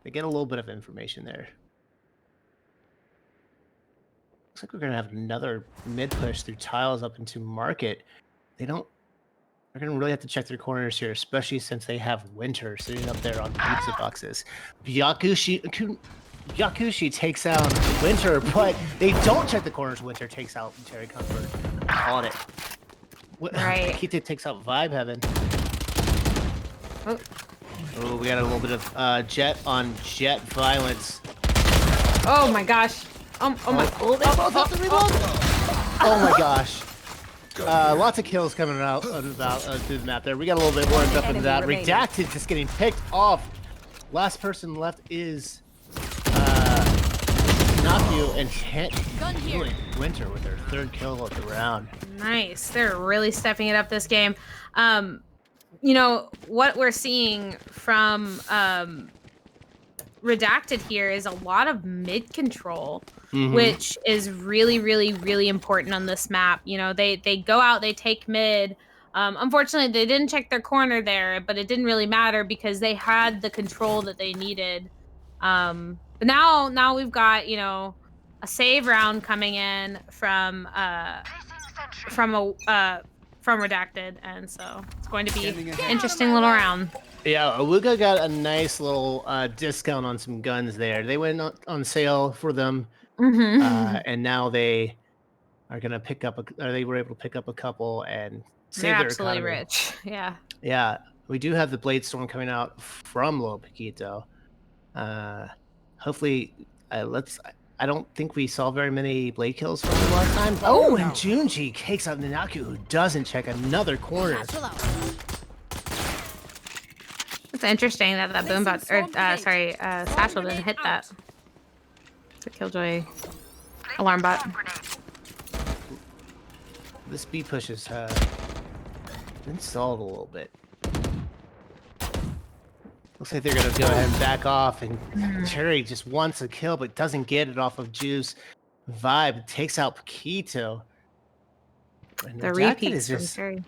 They get a little bit of information there. Looks like we're gonna have another mid push through tiles up into market. They're gonna really have to check their corners here, especially since they have Winter sitting up there on pizza boxes. Yakushi takes out Winter, but they don't check the corners. Winter takes out Terry Comfort. On it. Right. Kita takes out Vibe Heaven. Oh. Oh, we got a little bit of Jet on Jet violence. Oh my gosh. Oh my. Oh my gosh. Lots of kills coming out through the map there. We got a little bit warmed up into that. Redacted just getting picked off. Last person left is Naku, and can't doing Winter with her third kill of the round. Nice. They're really stepping it up this game. You know, what we're seeing from Redacted here is a lot of mid control, which is really, really, really important on this map. You know, they go out, they take mid. Unfortunately, they didn't check their corner there, but it didn't really matter because they had the control that they needed. But now we've got, you know, a save round coming in from Redacted, and so it's going to be an interesting little round. Yeah, Awooga got a nice little discount on some guns there. They went on sale for them, and now they are gonna pick up. They were able to pick up a couple and save They're their absolutely economy. rich. Yeah. Yeah, we do have the Blade Storm coming out from Lil Poquito. Hopefully, I don't think we saw very many blade kills from him last time. Oh, and Junji takes out Nanaku, who doesn't check another corner. It's interesting that boombot, or Satchel didn't hit that. It's a Killjoy alarm bot. This B push is been stalled a little bit. Looks like they're gonna go ahead and back off, and Cherry just wants a kill but doesn't get it off of Juice. Vibe takes out Poquito. And The Redacted repeats is from just Cherry.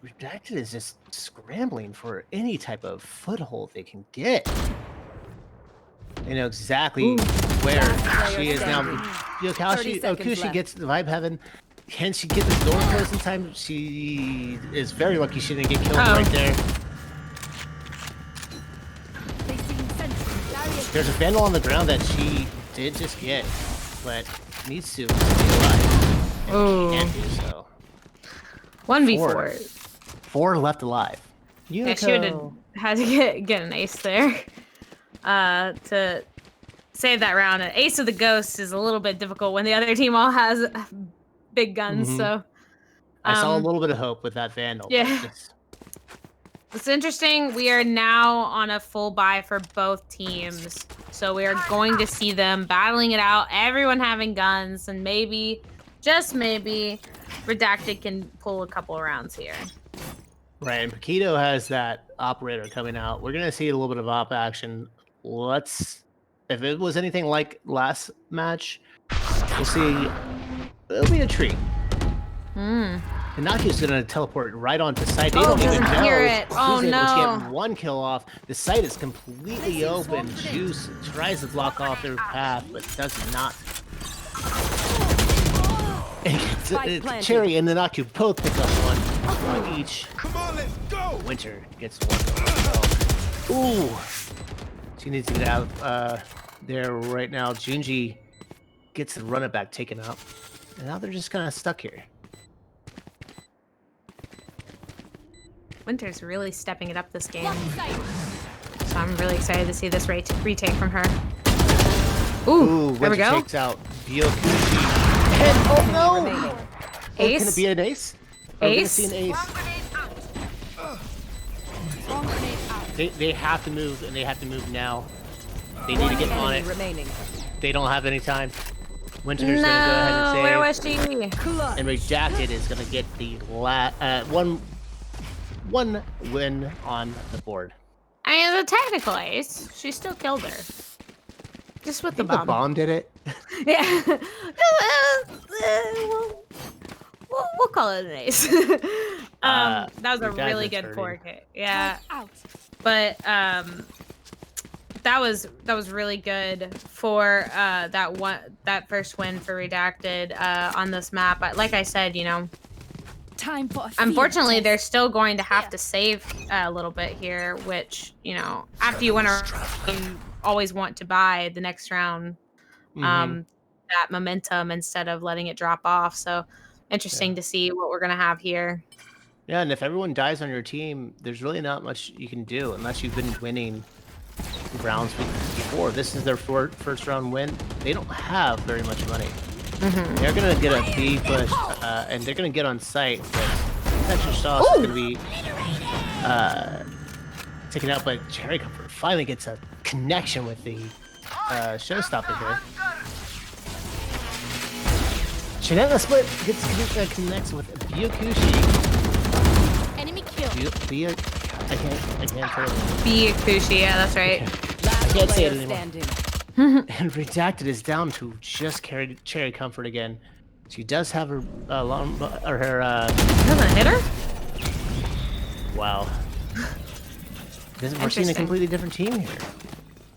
Redacted is just scrambling for any type of foothold they can get. They know exactly where she is now. Yokushi gets the Vibe Heaven. Can she get the door closed in time? She is very lucky she didn't get killed right there. There's a Vandal on the ground that she did just get, but needs to stay alive. And can't do so. 1v4. 4 left alive. Yeah, she would have had to get an ace there to save that round. An ace of the ghost is a little bit difficult when the other team all has big guns. So I saw a little bit of hope with that Vandal. Yeah. It's interesting. We are now on a full buy for both teams. So we are going to see them battling it out. Everyone having guns. And maybe, just maybe, Redacted can pull a couple rounds here. Right, and Paquito has that operator coming out. We're going to see a little bit of op action. If it was anything like last match, we'll see. It'll be a treat. Inaki's going to teleport right onto site. They don't even know. Hear it. Oh, Who's able no. to get 1 kill off. The site is completely open. Juice tries to block off their path, but does not. Cherry and Inaki both pick up 1 on each. Come on, let's go. Winter gets 1. Ooh. She needs to get out there right now. Junji gets the runner back taken out. And now they're just kind of stuck here. Winter's really stepping it up this game. So I'm really excited to see this retake from her. Ooh, there we go. Takes out Byokushi. And, oh no! Ace? Can it be an ace? Ace? See an ace. They have to move, and they have to move now. They need to get on it. They don't have any time. Winter's gonna go ahead and save. Where was she? And Redacted is gonna get the one win on the board. I mean, the technical ace. She still killed her. Just with the bomb. The bomb did it. Yeah. We'll call it an ace. That was a really good 4K. Yeah. But that was really good for that first win for Redacted on this map. But like I said, you know, Time for unfortunately they're still going to have to save a little bit here, which, you know, after you win a round, you always want to buy the next round that momentum instead of letting it drop off. So interesting to see what we're gonna have here. Yeah, and if everyone dies on your team, there's really not much you can do unless you've been winning rounds before. This is their first round win. They don't have very much money. They're gonna get a B push, and they're gonna get on site, but Texture Sauce is gonna be taken out. But Cherry Comfort finally gets a connection with the showstopper here. Shenanigans Split connects with Byokushi. enemy kill. I can't tell you. Byokushi, yeah, that's right. I can't say it anymore. And Redacted is down to just Cherry Comfort again. She does have her Doesn't hit her? Wow. We're seeing a completely different team here.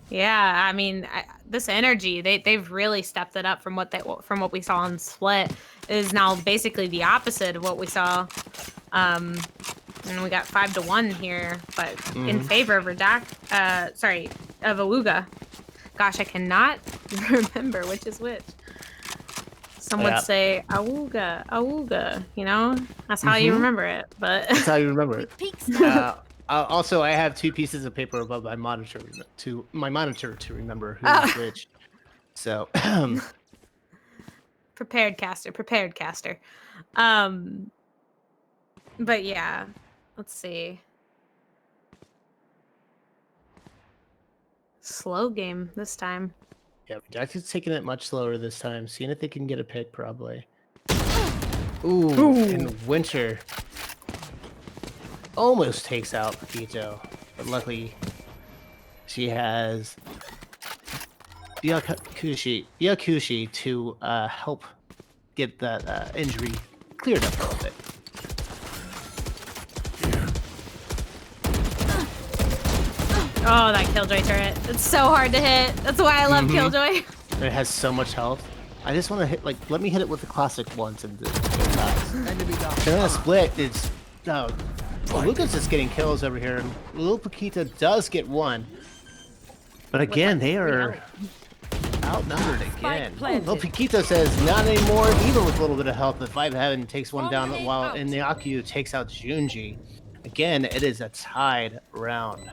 Yeah, I mean, this energy, they've really stepped it up from what we saw in Split. It is now basically the opposite of what we saw. And we got 5-1 here, but in favor of of Awooga. Gosh, I cannot remember which is which. Some would say Awooga, you know? That's how you remember it, but... That's how you remember it. Also, I have 2 pieces of paper above my monitor to remember who is which. So... Prepared caster. But yeah, let's see. Slow game this time. Yeah, Redacted's taking it much slower this time. Seeing if they can get a pick, probably. Ooh. And Winter almost takes out Paquito, but luckily she has Byokushi to help get that injury cleared up a little bit. Oh, that Killjoy turret. It's so hard to hit. That's why I love Killjoy. It has so much health. I just want to hit, let me hit it with the classic once and then a split. It's, Lucas is getting kills over here. Little Paquita does get 1. But again, like, they 3 are health. outnumbered again. planted. Well, Piquito says not anymore, even with a little bit of help. If 5-Heaven takes one down while Inaku takes out Junji. Again, it is a tied round.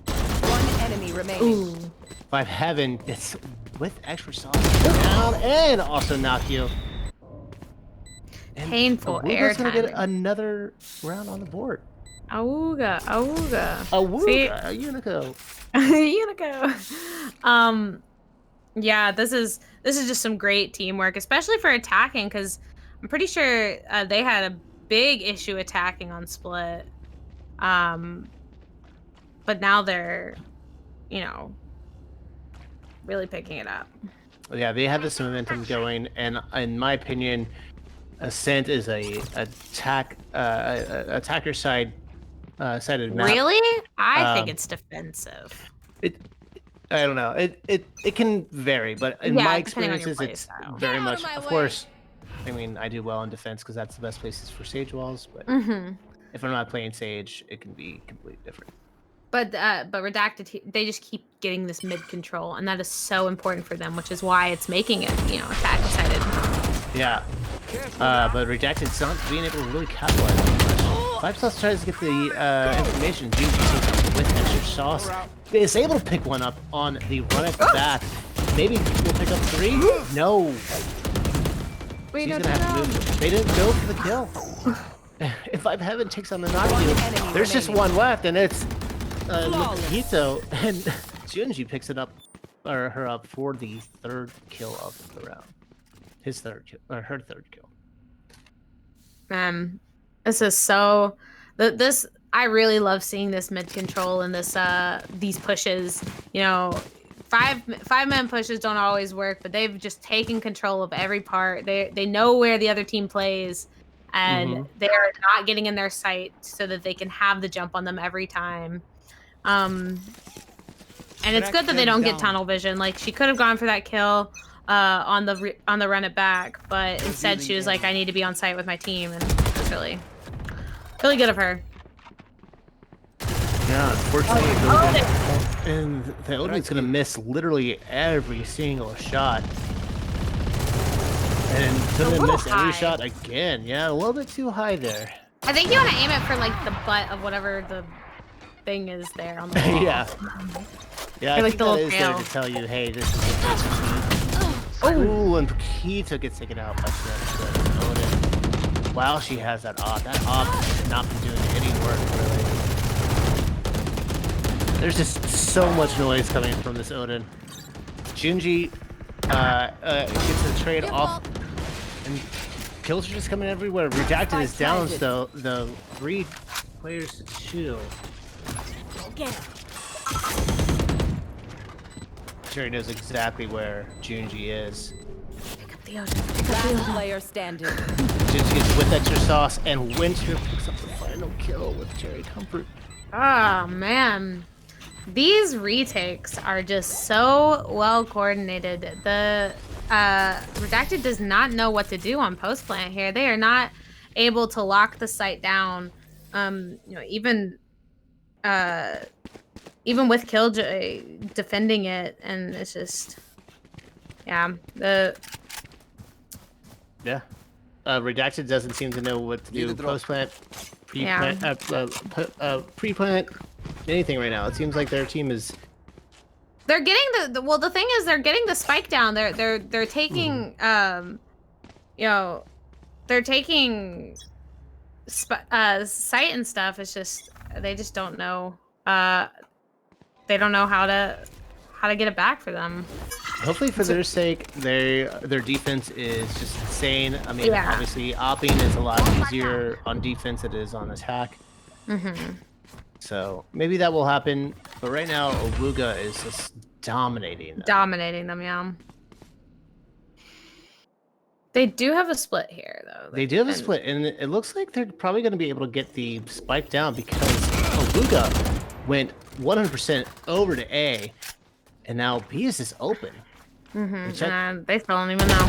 One enemy remaining. Ooh. 5-Heaven gets with extra sauce down and also knock you. And Painful air Awooga's gonna get timing. another round on the board. Awooga, Awooga. Awooga, a Unico. Unico. Yeah, this is just some great teamwork, especially for attacking, because I'm pretty sure they had a big issue attacking on split. But now they're, you know, really picking it up. Yeah, they have this momentum going, and in my opinion, Ascent is a attacker sided map. Really? I think Um, it's defensive. I don't know. It can vary, but in Yeah, my depending on your experiences, play it's style. very Get out much. of my Of way. course, I mean I do well in defense because that's the best places for Sage walls. But Mm-hmm. if I'm not playing Sage, it can be completely different. But Redacted, they just keep getting this mid control, and that is so important for them, which is why it's making it, you know, attack decided. Yeah. But Redacted's not being able to really capitalize on much. 5+ tries to get the information. Junji with extra sauce is able to pick one up on the run at the back. Maybe we'll pick up 3. No. She's gonna have to move. They didn't go for the kill. If 5-Heaven takes on the knockdown, there's just one left, and it's Hito, and Junji picks it up, or her up for the 3rd kill of the round. His 3rd kill, or her 3rd kill. This is so. This I really love seeing this mid control and this these pushes. You know, five-man pushes don't always work, but they've just taken control of every part. They know where the other team plays, and they are not getting in their sight so that they can have the jump on them every time. And it's good that they don't get tunnel vision. Like, she could have gone for that kill on the run it back, but instead she was like, I need to be on site with my team, and it's really good of her. Yeah, unfortunately, and the Odin's gonna miss literally every single shot. And gonna miss every shot again. Yeah, a little bit too high there. I think you want to aim it for like the butt of whatever the thing is there on the wall. Yeah. Yeah, I Or, like, think the that little is there tail. to tell you, hey, this is a Ooh, and Paquito gets taken out by Odin. Wow, she has that op. That op has not been doing any work, really. There's just so much noise coming from this Odin. Junji gets the trade off, and kills are just coming everywhere. Redacted is down, so the 3 players to 2. Get him. Jerry knows exactly where Junji is. Pick up the Odin. Last player standing. Junji gets with extra sauce, and Winter picks up the final kill with Jerry Comfort. Oh man, these retakes are just so well coordinated. The Redacted does not know what to do on post plant here. They are not able to lock the site down. You know, even with Killjoy defending it, and it's just, yeah, Redacted doesn't seem to know what to do. Post plant, pre-plant, pre-plant, anything right now. It seems like their team is. they're getting the thing is they're getting the spike down. They're taking you know, they're taking sight and stuff. It's just they just don't know. They don't know how to get it back for them. Hopefully, for their sake, their defense is just insane. I mean, Yeah. obviously, opping is a lot easier on defense than it is on attack. So maybe that will happen. But right now, Awooga is just dominating them. Dominating them, yeah. They do have a split here, though. They do have a split, and it looks like they're probably going to be able to get the spike down because Awooga went 100% over to A, and now B is just open. They still don't even know.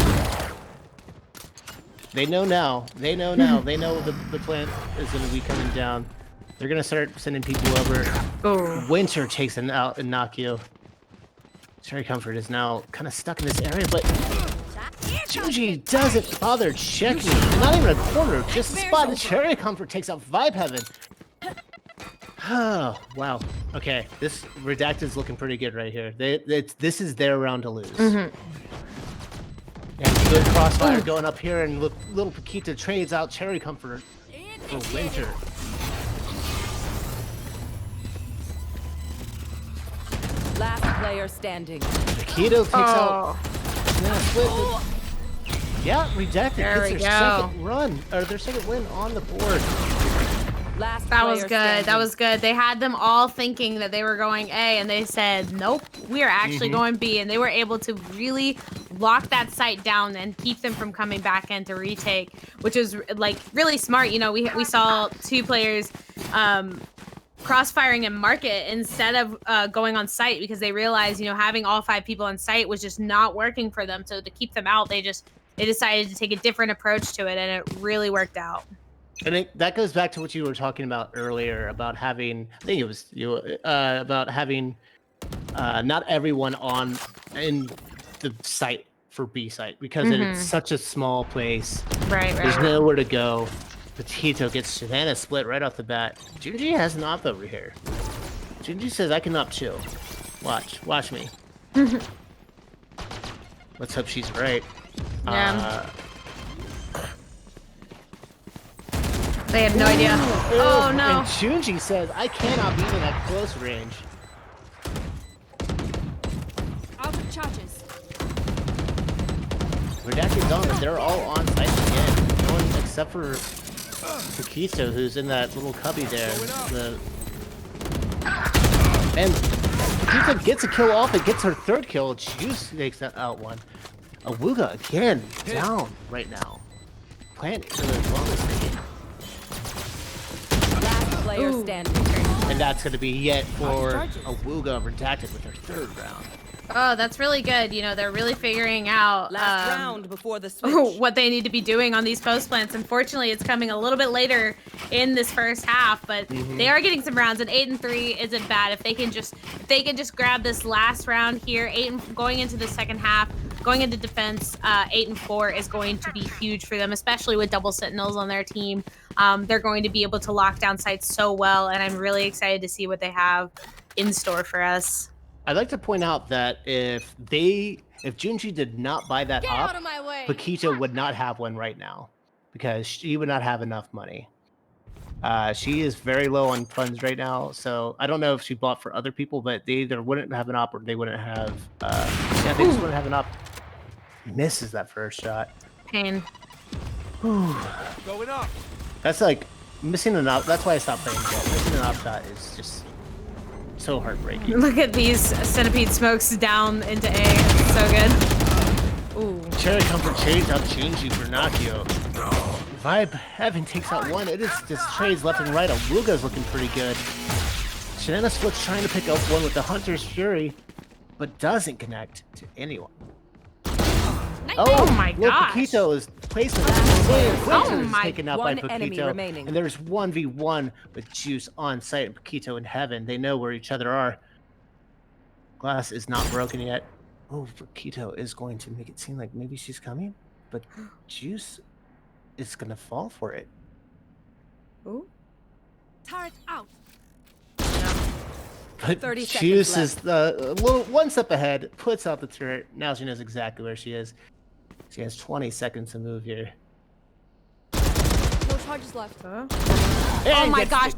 They know now. They know now. They know the plant is going to be coming down. They're going to start sending people over. Oh. Winter takes an out and knock you. Cherry Comfort is now kind of stuck in this area, but Junji doesn't bother checking. Not even a corner, just a spot. And Cherry Comfort takes out Vibe Heaven. Oh, wow. Okay, this Redacted is looking pretty good right here. This is their round to lose. And good crossfire going up here, and look, little Paquita trades out Cherry Comfort for Winter. Last player standing. Paquito takes out. Yeah, Redacted There gets we their go. second run, or their second win on the board. Last That was player good. standing. That was good. They had them all thinking that they were going A, and they said, nope, we are actually going B. And they were able to really lock that site down and keep them from coming back in to retake, which is like really smart. You know, we saw two players crossfiring and market instead of going on site because they realized, you know, having all 5 people on site was just not working for them. So to keep them out, they decided to take a different approach to it, and it really worked out. And that goes back to what you were talking about earlier about having, I think it was you, about having not everyone in the site for B site because it's such a small place. Right. There's nowhere to go. Petito gets Savannah split right off the bat. Junji has an op over here. Junji says, I cannot chill. Watch me. Let's hope she's right. Yeah. They have no idea. Oh no. And Junji says, I cannot be in that close range. Out of charges. Redacted's on, but they're all on site again. No one except for Paquito, who's in that little cubby there. And Paquito gets a kill off and gets her 3rd kill. Juice takes that out one. Awooga again down right now. Plant the bonus thing. Last player standing. And that's going to be yet for Awooga Redacted with her 3rd round. Oh, that's really good. You know, they're really figuring out Last round before the switch. what they need to be doing on these post plants. Unfortunately, it's coming a little bit later in this first half, but they are getting some rounds. And 8-3 isn't bad if they can just grab this last round here. Going into the second half, going into defense. 8-4 is going to be huge for them, especially with double sentinels on their team. They're going to be able to lock down sites so well, and I'm really excited to see what they have in store for us. I'd like to point out that if Junji did not buy that op, Paquito would not have one right now because she would not have enough money. She is very low on funds right now, so I don't know if she bought for other people, but they either wouldn't have an op or they wouldn't have. Yeah, they just wouldn't have an op. Misses that first shot. Pain. Going up. That's like missing an op. That's why I stopped playing. Missing an op shot is just so heartbreaking. Look at these centipede smokes down into A. It's so good. Ooh. Cherry Comfort trades out Junji for Nakio. Vibe Heaven takes out one. It is just trades left and right. Awooga's looking pretty good. Shanana Split's trying to pick up one with the Hunter's Fury, but doesn't connect to anyone. Oh my look, gosh. Paquito is placing it. Oh is my. taken out by One enemy Paquito. remaining. And there's 1v1 with Juice on site and Paquito in heaven. They know where each other are. Glass is not broken yet. Oh, Paquito is going to make it seem like maybe she's coming, but Juice is going to fall for it. Ooh. Turret out. But 30 Juice seconds is a little one step ahead, puts out the turret. Now she knows exactly where she is. She has 20 seconds to move here. No charges left. Oh my gosh.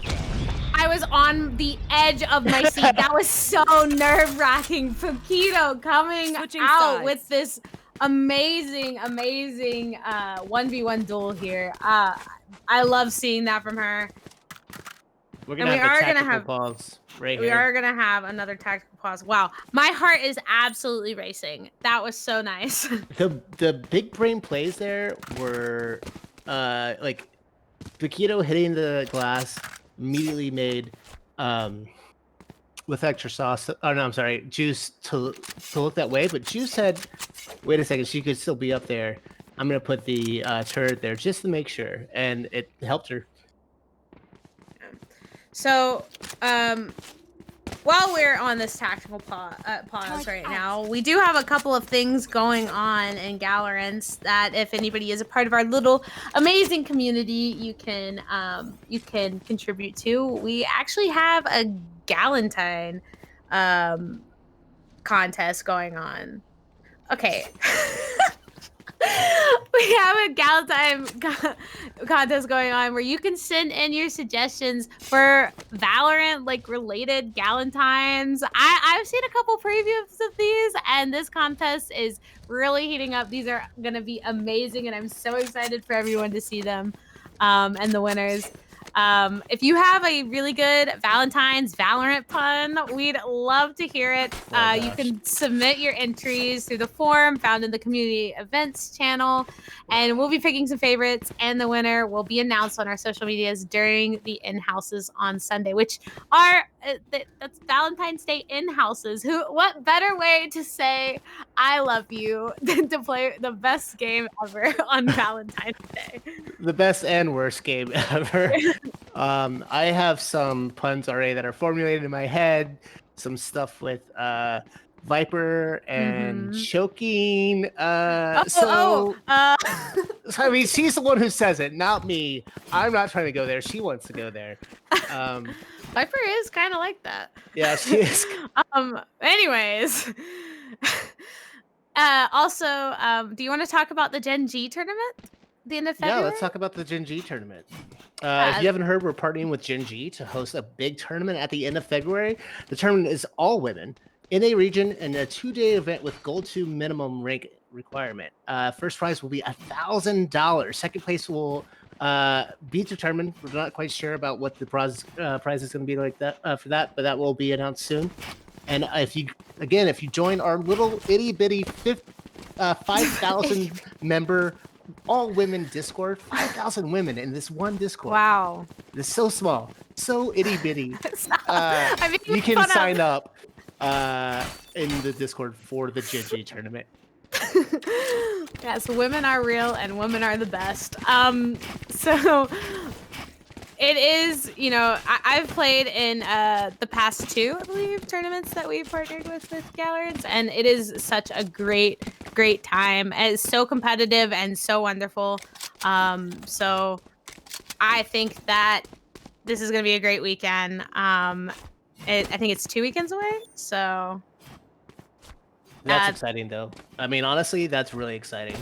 I was on the edge of my seat. That was so nerve-wracking. Paquito coming Switching out sides. with this amazing 1v1 duel here. I love seeing that from her. We're And gonna we have are a gonna tactical have- pause right We here. are gonna have another tactical pause. Wow, my heart is absolutely racing. That was so nice. The big brain plays there were like Paquito hitting the glass immediately made with extra sauce. Oh no, I'm sorry, Juice to look that way, but Juice said, "Wait a second, she could still be up there. I'm gonna put the turret there just to make sure," and it helped her. So, while we're on this tactical pause right now, we do have a couple of things going on in Galorants that if anybody is a part of our little amazing community, you can contribute to. We actually have a Galentine contest going on. Okay. We have a Galentine contest going on where you can send in your suggestions for Valorant like related Galentines. I've seen a couple previews of these, and this contest is really heating up. These are gonna be amazing, and I'm so excited for everyone to see them and the winners. If you have a really good Valentine's Valorant pun, we'd love to hear it. You can submit your entries through the form found in the community events channel, and we'll be picking some favorites, and the winner will be announced on our social medias during the in-houses on Sunday, which are that's Valentine's Day in-houses. What better way to say I love you than to play the best game ever on Valentine's Day? The best and worst game ever. I have some puns already that are formulated in my head. Some stuff with Viper and choking. So I mean, she's the one who says it, not me. I'm not trying to go there. She wants to go there. Viper is kind of like that. Yeah, she is. Anyways. Also, do you want to talk about the Gen G tournament? The end of February? Yeah, let's talk about the Gen G tournament. If you haven't heard, we're partnering with Gen G to host a big tournament at the end of February. The tournament is all women in a region and a 2-day event with Gold 2 minimum rank requirement. First prize will be $1,000. Second place will be determined. We're not quite sure about what the prize is going to be like that for that, but that will be announced soon. And if you join our little itty bitty 5,000 member all women Discord, 5,000 women in this one Discord. Wow. It's so small, so itty bitty. You can sign up in the Discord for the Gen G tournament. Yes, women are real and women are the best. So it is, I've played in the past 2, I believe, tournaments that we partnered with Galorants, and it is such a great time. It's so competitive and so wonderful. So I think that this is going to be a great weekend. I think it's 2 weekends away, so... That's exciting, though. I mean, honestly, that's really exciting.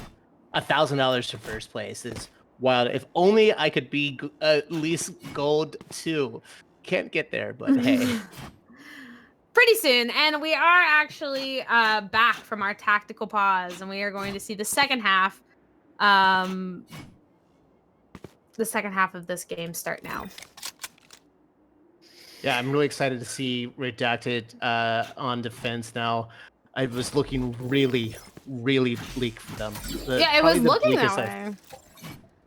$1,000 to first place is wild. If only I could be at least Gold 2. Can't get there, but hey. Pretty soon. And we are actually back from our tactical pause, and we are going to see the second half. The second half of this game start now. Yeah, I'm really excited to see Redacted on defense now. I was looking really, really bleak for them. It was looking that way.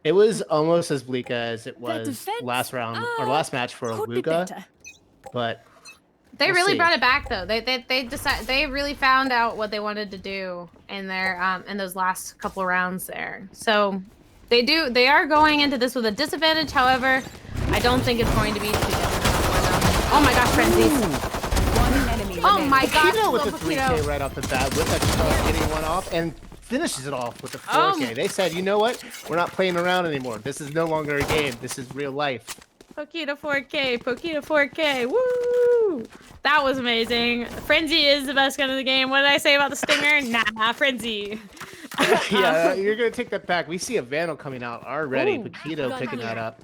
It was almost as bleak as it was last round or last match for Awooga, but they really brought it back though. They really found out what they wanted to do in their in those last couple of rounds there. So they are going into this with a disadvantage. However, I don't think it's going to be too difficult for them. Oh my gosh, Frenzy! Oh my gosh, Pokito with the 3K right off the bat with that getting one off and finishes it off with the 4K. They said, you know what? We're not playing around anymore. This is no longer a game. This is real life. Pokito 4K, Pokito 4K, woo! That was amazing. Frenzy is the best gun in the game. What did I say about the Stinger? Nah, Frenzy. Yeah, you're going to take that back. We see a Vandal coming out already. Pokito picking that up.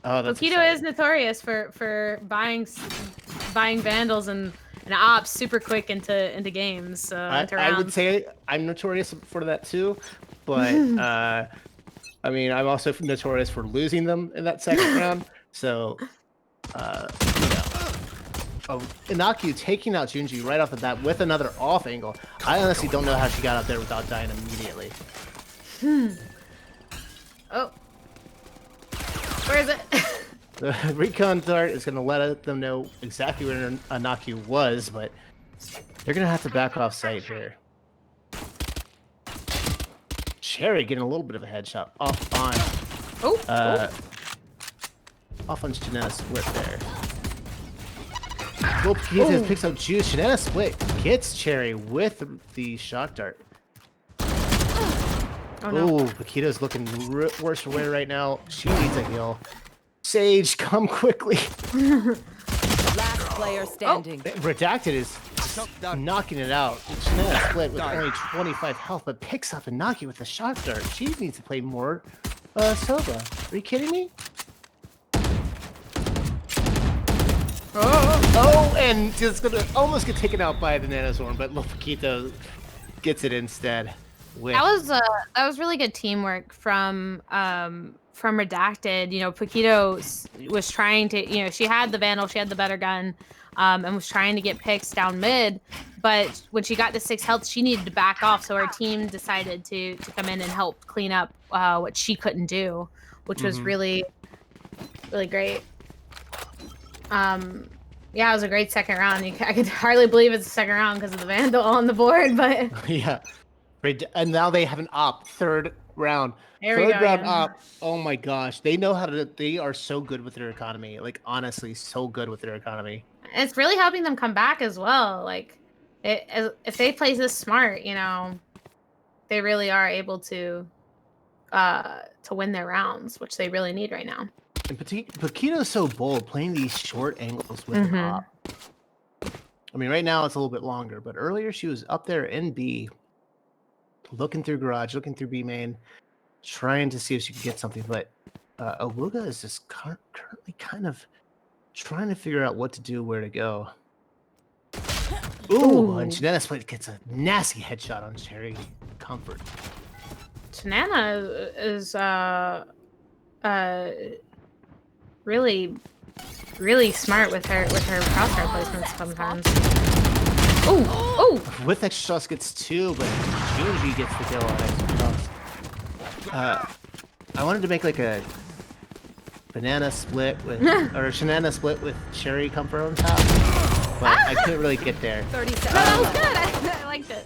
Pokito is notorious for buying Vandals and ops super quick into games. I would say I'm notorious for that too, but I mean I'm also notorious for losing them in that second round. So, Inaku taking out Junji right off the bat with another off angle. I honestly don't know how she got out there without dying immediately. Oh. Where is it? The recon dart is going to let them know exactly where Inaku was, but they're going to have to back off site here. Cherry getting a little bit of a headshot off on. Off on Janessa Split there. Well, Paquito picks up juice. Shanana split gets Cherry with the shock dart. Oh, no. Paquito's looking worse for wear right now. She needs a heal. Sage, come quickly. Last player standing. Redacted is knocking it out. Shanana split with only 25 health, but picks up and Naki with the shock dart. She needs to play more Soba. Are you kidding me? And just gonna almost get taken out by the Nanozorn, but Paquito gets it instead. That was really good teamwork from Redacted. You know, Paquito was trying to, you know, she had the Vandal, she had the better gun, and was trying to get picks down mid. But when she got to 6 health, she needed to back off. So our team decided to come in and help clean up what she couldn't do, which was really, really great. Yeah, it was a great second round. I could hardly believe it's the second round because of the Vandal on the board, but yeah. And now they have an op. Third round. There we Third go, round yeah. op. Oh my gosh. They know how to. They are so good with their economy. Like, honestly, so good with their economy. It's really helping them come back as well. Like, if they play this smart, you know, they really are able to win their rounds, which they really need right now. And Paquito's so bold, playing these short angles with an op. I mean, right now it's a little bit longer, but earlier she was up there in B, looking through garage, looking through B main, trying to see if she could get something. But Awooga is just currently kind of trying to figure out what to do, where to go. Ooh, and Shanana Split gets a nasty headshot on Cherry. Comfort. Shanana is really smart with her crosshair placements sometimes. Oh! With extra shots gets 2, but Junji gets the kill on extra shots. I wanted to make like a banana split with or Shanana split with Cherry comfort on top, but I couldn't really get there. 30 seconds. That was good. I liked it.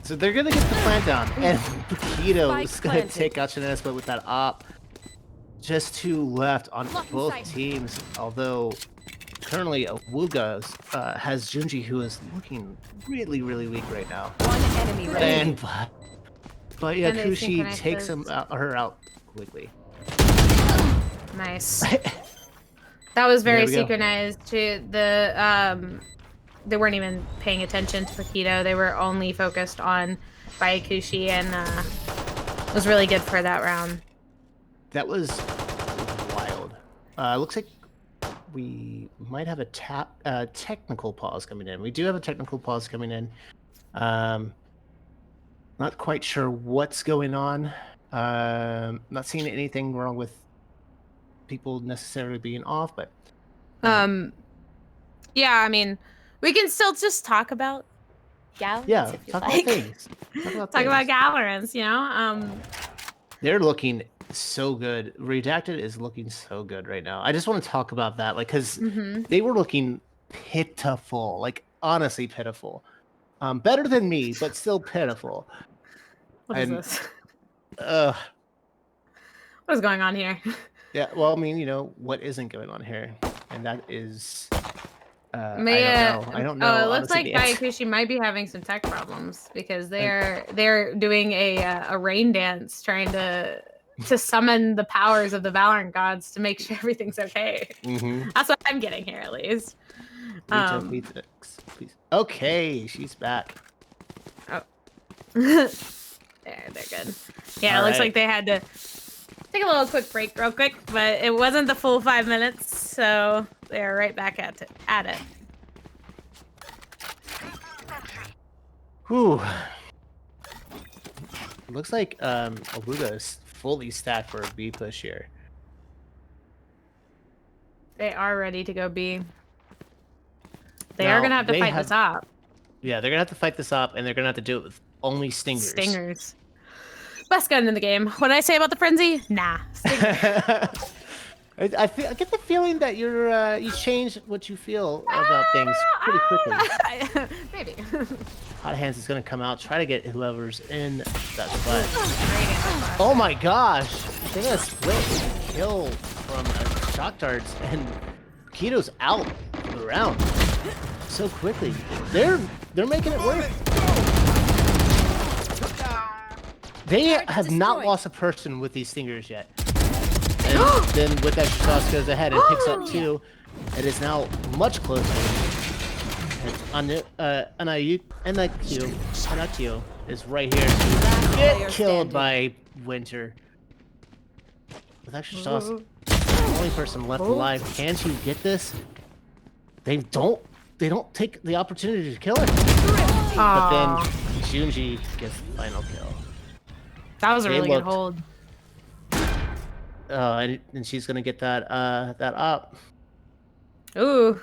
So they're gonna get the plant down, and Paquito's Spike gonna planted. take out Shanana split with that op. Just 2 left on both teams, although currently Awooga has Junji, who is looking really, really weak right now. One enemy remaining. But yeah, And they Kushi synchronize takes those. her out quickly. Nice. That was very There we go. synchronized. To the they weren't even paying attention to Paquito. They were only focused on Bayekushi, and it was really good for that round. That was wild. Looks like we might have a technical pause coming in. We do have a technical pause coming in. Not quite sure what's going on. Not seeing anything wrong with people necessarily being off, but yeah, I mean, we can still just talk about Galorants yeah, if you talk like. about things. Talk about Galorants, you know. They're looking so good. Redacted is looking so good right now. I just want to talk about that, like, because they were looking pitiful, like honestly pitiful. Better than me, but still pitiful. What is this? What is going on here? Yeah, well, I mean, you know what isn't going on here, and that is. I don't know. Oh, it looks honestly, like the answer. Bayekushi might be having some tech problems because they're doing a rain dance trying to summon the powers of the Valorant gods to make sure everything's okay. That's what I'm getting here, at least. Please. Okay, she's back. Oh. They're good. Yeah, it looks like they had to take a little quick break real quick, but it wasn't the full 5 minutes, so they're right back at it. Whew. Looks like Awooga is fully stacked for a B push here. They are ready to go B. They are gonna have to fight this up. Yeah, they're gonna have to fight this up, and they're gonna have to do it with only stingers. Stingers. Best gun in the game. What did I say about the frenzy? Nah. I get the feeling that you change what you feel about things pretty quickly. Maybe. Hot Hands is gonna come out, try to get whoever's in that spot. Oh my gosh! They got a split kill from shock darts, and Keto's out for the round so quickly. They're making it work. They have not lost a person with these stingers yet. And then with extra sauce goes ahead and picks up 2. It is now much closer. And Anakio is right here to get killed by Winter. With extra sauce, the only person left alive. Can she get this? They don't take the opportunity to kill her. But then Junji gets the final kill. That was a really good hold. And she's gonna get that up. Ooh.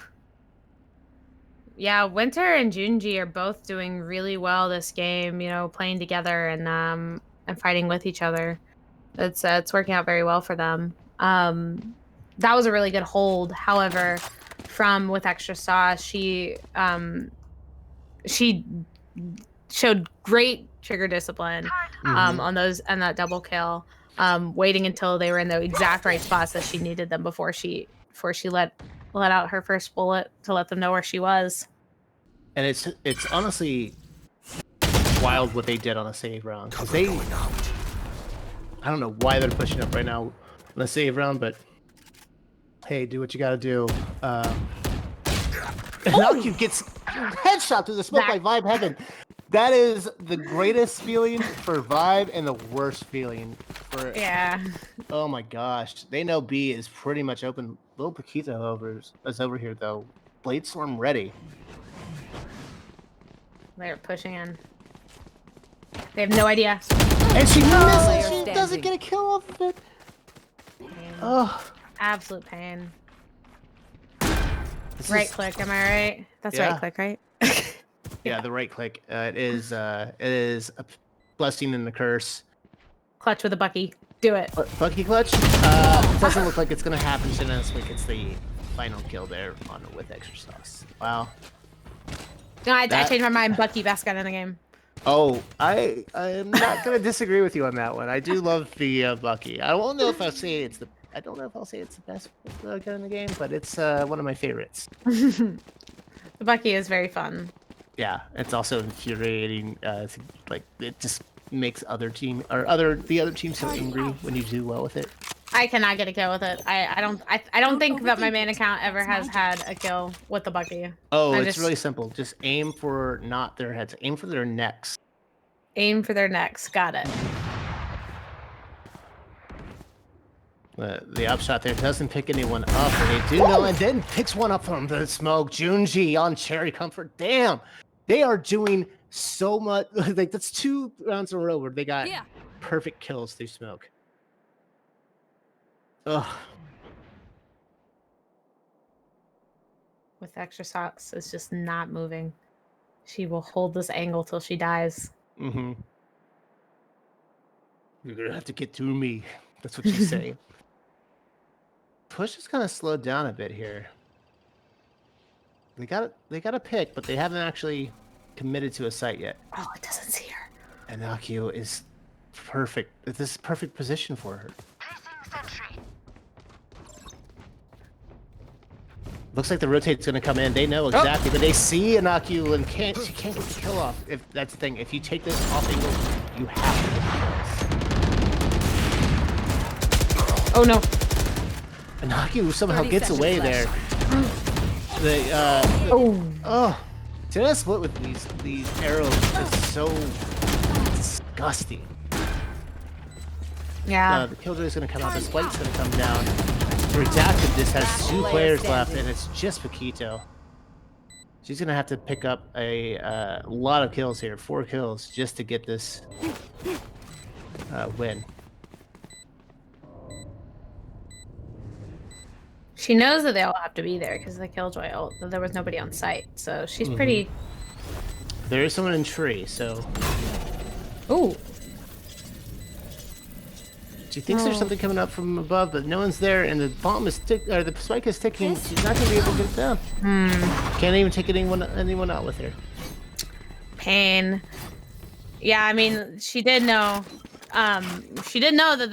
Yeah, Winter and Junji are both doing really well this game, you know, playing together and fighting with each other. It's working out very well for them. That was a really good hold. However, from with extra sauce, she showed great trigger discipline on those and that double kill, waiting until they were in the exact right spots that she needed them before she let out her first bullet to let them know where she was. And it's honestly wild what they did on a save round, because I don't know why they're pushing up right now on a save round, but hey, do what you gotta do. Naku gets headshot through the smoke by Vibe Heaven. That is the greatest feeling for Vibe and the worst feeling for... Yeah. Oh my gosh. They know B is pretty much open. Little Paquito is over here, though. Bladestorm ready. They're pushing in. They have no idea. And she misses! She doesn't get a kill off of it! Pain. Oh. Absolute pain. Right click, am I right? That's right click, right? Yeah, the right click. It is a blessing and the curse. Clutch with a Bucky. Do it. Bucky clutch? Doesn't look like it's gonna happen. Shenanigans gets the final kill there on with extra sauce. Wow. No, I changed my mind. Bucky, best gun in the game. Oh, I am not gonna disagree with you on that one. I do love the Bucky. I don't know if I'll say it's the best gun in the game, but it's one of my favorites. The Bucky is very fun. Yeah, it's also infuriating. Like it just makes the other team so angry when you do well with it. I cannot get a kill with it. I don't think that my main account ever has had a kill with the Bucky. Oh, it's really simple. Just aim for not their heads. Aim for their necks. Aim for their necks. Got it. The upshot there doesn't pick anyone up, and they do know, and then picks one up from the smoke. Junji on Cherry Comfort. Damn, they are doing so much. Like that's 2 rounds in a row where they got perfect kills through smoke. Ugh. With extra sauce, it's just not moving. She will hold this angle till she dies. Mm-hmm. You're gonna have to get through me. That's what she's saying. Push is kind of slowed down a bit here. They got a pick, but they haven't actually committed to a site yet. Oh, it doesn't see her. And Akio is perfect. This is perfect position for her. Looks like the rotate's gonna come in. They know exactly, but they see Akio and she can't get the kill off. If that's the thing, if you take this off angle, you have to get the kills. Oh no. And Akio somehow gets away there. They to split with these arrows is so disgusting. Yeah. The Killjoy is going to come out. The Splight's going to come down. Redacted this has 2 players left, and it's just Paquito. She's going to have to pick up a lot of kills here. 4 kills just to get this win. She knows that they all have to be there because the Killjoy ult, there was nobody on site, so she's pretty... There is someone in tree, so... Ooh. She thinks there's something coming up from above, but no one's there, and the bomb is the spike is ticking. She's not gonna be able to get it down. Can't even take anyone out with her. Pain. Yeah, I mean, she did know. She did know that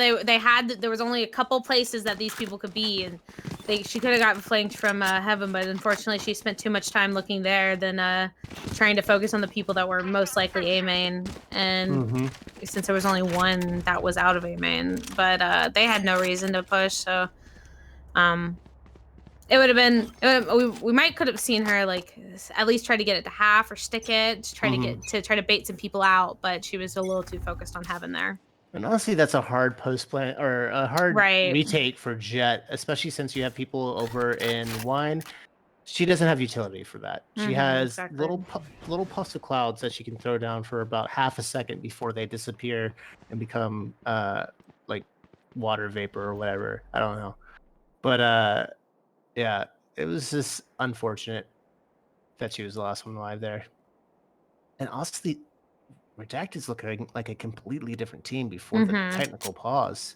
there was only a couple places that these people could be, and she could have gotten flanked from heaven, but unfortunately she spent too much time looking there than trying to focus on the people that were most likely A main. And since there was only one that was out of A main, but they had no reason to push, so it would have been we might could have seen her like at least try to get it to half or stick it to try to bait some people out, but she was a little too focused on heaven there. And honestly, that's a hard post plan or a hard retake for Jet, especially since you have people over in Wine. She doesn't have utility for that. She has little puffs of clouds that she can throw down for about half a second before they disappear and become like water vapor or whatever. I don't know, but yeah, it was just unfortunate that she was the last one alive there. And honestly, Redacted is looking like a completely different team before the technical pause.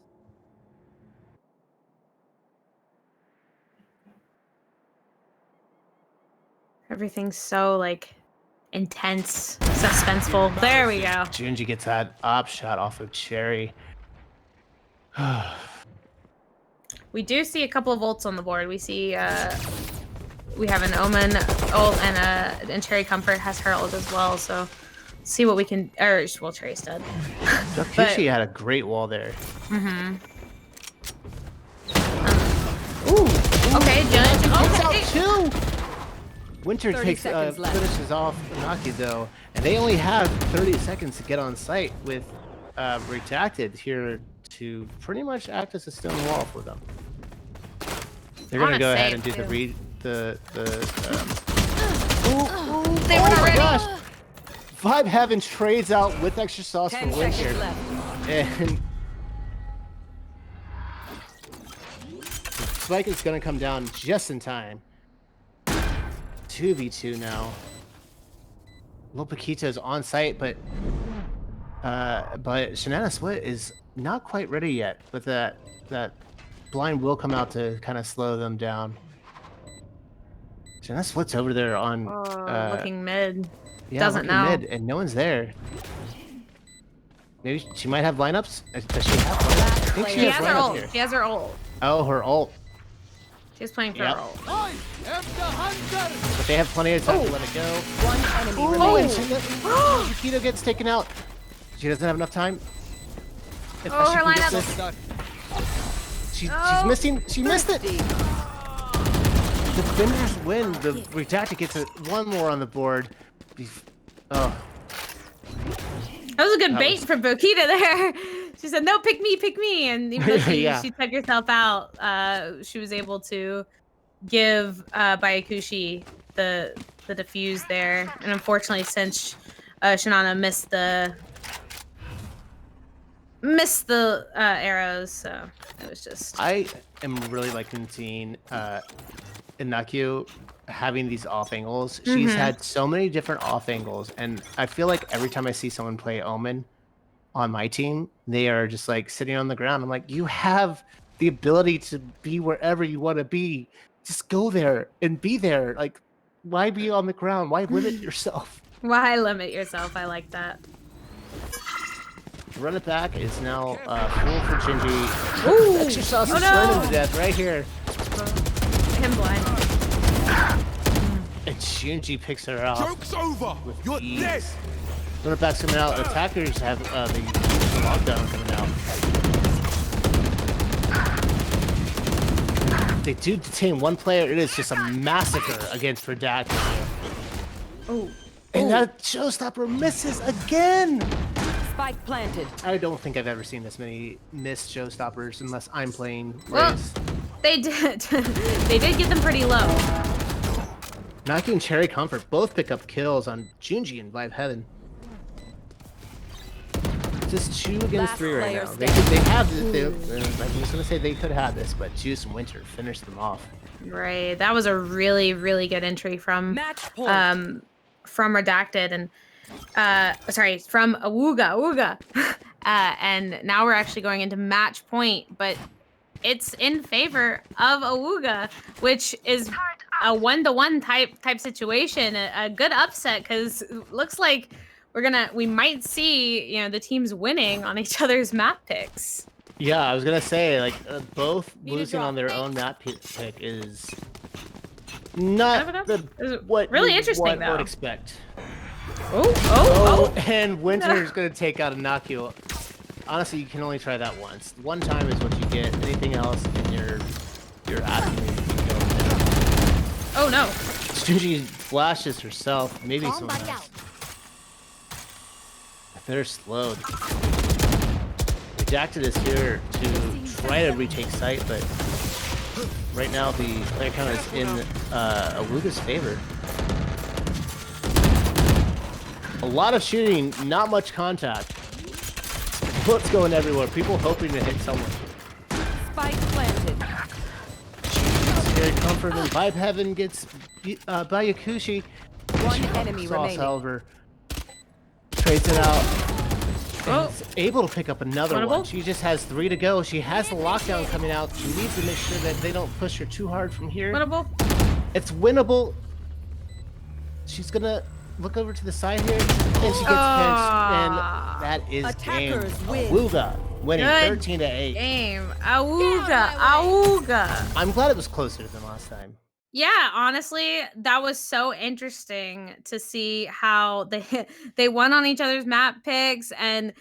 Everything's so like intense, suspenseful. There we go. Junji gets that op shot off of Cherry. We do see a couple of ults on the board. We see we have an Omen ult and Cherry Comfort has her ult as well. So see what we can. Or well, Cherry's dead. She had a great wall there. Okay, Judge. Okay. Out too. Winter finishes off Naki though, and they only have 30 seconds to get on site with Redacted here to pretty much act as a stone wall for them. They're gonna go ahead and do they were not ready. Gosh. Vibe Heaven trades out with extra sauce for Winter, and Spike is gonna come down just in time. 2v2 now. Lil Paquito's on site, but Shanana Split is not quite ready yet. But that blind will come out to kind of slow them down. Shanana Split's over there on looking mid. Yeah, doesn't looking know. Mid, and no one's there. Maybe she might have lineups. Does she have lineups? I think she has her lineups ult. here. She has her ult. Oh, her ult. She's playing for her ult. But they have plenty of time to let it go. One enemy And Paquito gets taken out. She doesn't have enough time. Her lineup. She's missing. She missed it. Defenders win. The Redacted gets one more on the board. Oh. That was a good bait from Paquito there. She said, "No, pick me," and even though she took herself out, she was able to give Bayakushi the defuse there. And unfortunately, since Shanana missed the arrows, so it was just. I am really liking seeing Inakyu having these off angles. She's had so many different off angles, and I feel like every time I see someone play Omen on my team, they are just like sitting on the ground. I'm like, you have the ability to be wherever you want to be. Just go there and be there. Like, why be on the ground? Why limit yourself? Why limit yourself? I like that. Run it back is now full for Jinji. Ooh! Extra sauce is burning to death right here. Him blind. And Jinji picks her out. Joke's over. You're dead. Run it back's coming out. Attackers have the lockdown coming out. They do detain one player. It is just a massacre against Redacted. Oh. And that showstopper misses again. Spike planted. I don't think I've ever seen this many missed showstoppers unless I'm playing Well, Raze. they did. They did get them pretty low. Naki and Cherry Comfort both pick up kills on Junji and Vibe Heaven. Just 2 against 3 right now. They have this. I'm just gonna say they could have this, but Juice and Winter finished them off. Right. That was a really, really good entry from Redacted and from Awooga. And now we're actually going into match point, but it's in favor of Awooga, which is a 1-to-1 type situation. A good upset because looks like we might see the teams winning on each other's map picks. Yeah, I was gonna say like both Need a losing drop. on their own map pick is Kind of not enough? Is what really you interesting, would though. expect. Oh, And Winter is gonna take out a Nokia. Honestly, you can only try that once. One time is what you get. Anything else, and you're absolutely going down. oh no. Stungy flashes herself. Maybe someone else. They're slowed. Redacted is here to try to retake site, but right now the player count is in Awooga's favor. A lot of shooting, not much contact. Bullets going everywhere. People hoping to hit someone. Spike planted. Very comforting. Vibe Heaven gets Bayakushi. One enemy remaining. However, trades it out. Oh, Is able to pick up another Winnable? one. She just has 3 to go. She has the lockdown coming out. She needs to make sure that they don't push her too hard from here. winnable. It's winnable. She's gonna look over to the side here, and she gets pinched, and that is Attackers game. win. Awooga winning Good 13-8. Game. Awooga. Awooga. I'm glad it was closer than last time. Yeah, honestly, that was so interesting to see how they won on each other's map picks, and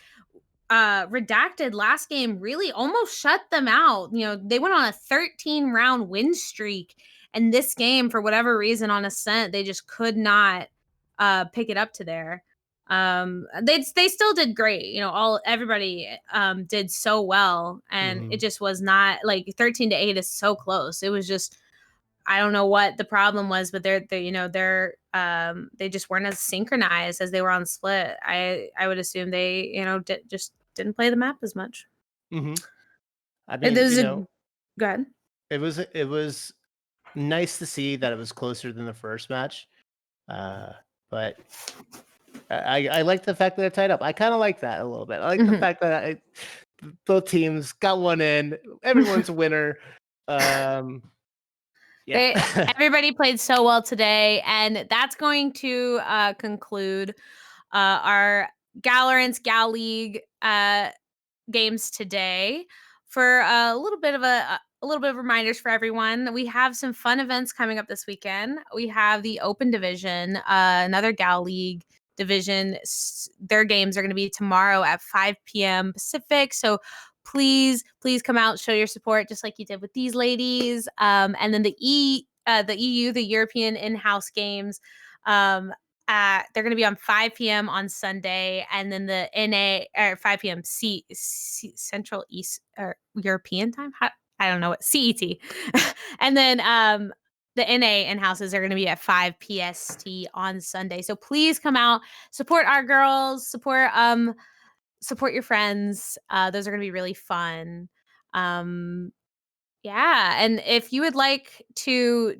Redacted last game really almost shut them out. You know, they went on a 13 round win streak, and this game, for whatever reason, on Ascent, they just could not pick it up to there. They still did great. You know, everybody did so well, and it just was not like 13-8 is so close. It was just, I don't know what the problem was, but they just weren't as synchronized as they were on Split. I would assume they, just didn't play the map as much. Mm-hmm. I And mean, there's you a know, go ahead. it was nice to see that it was closer than the first match, but I like the fact that they're tied up. I kind of like that a little bit. I like the fact that both teams got one in. Everyone's a winner. Yeah. Everybody played so well today, and that's going to conclude our Galorants Gal League games today. For a little bit of reminders for everyone, we have some fun events coming up this weekend. We have the Open Division, another Gal League division. Their games are going to be tomorrow at 5 p.m. Pacific. So please come out, show your support, just like you did with these ladies. And then the EU, the European in-house games. They're going to be on 5 p.m. on Sunday, and then the NA or 5 p.m. Central East or European time. I don't know what CET, and then the NA in houses are going to be at 5 PST on Sunday. So please come out, support our girls, support your friends. Those are going to be really fun. Yeah, and if you would like to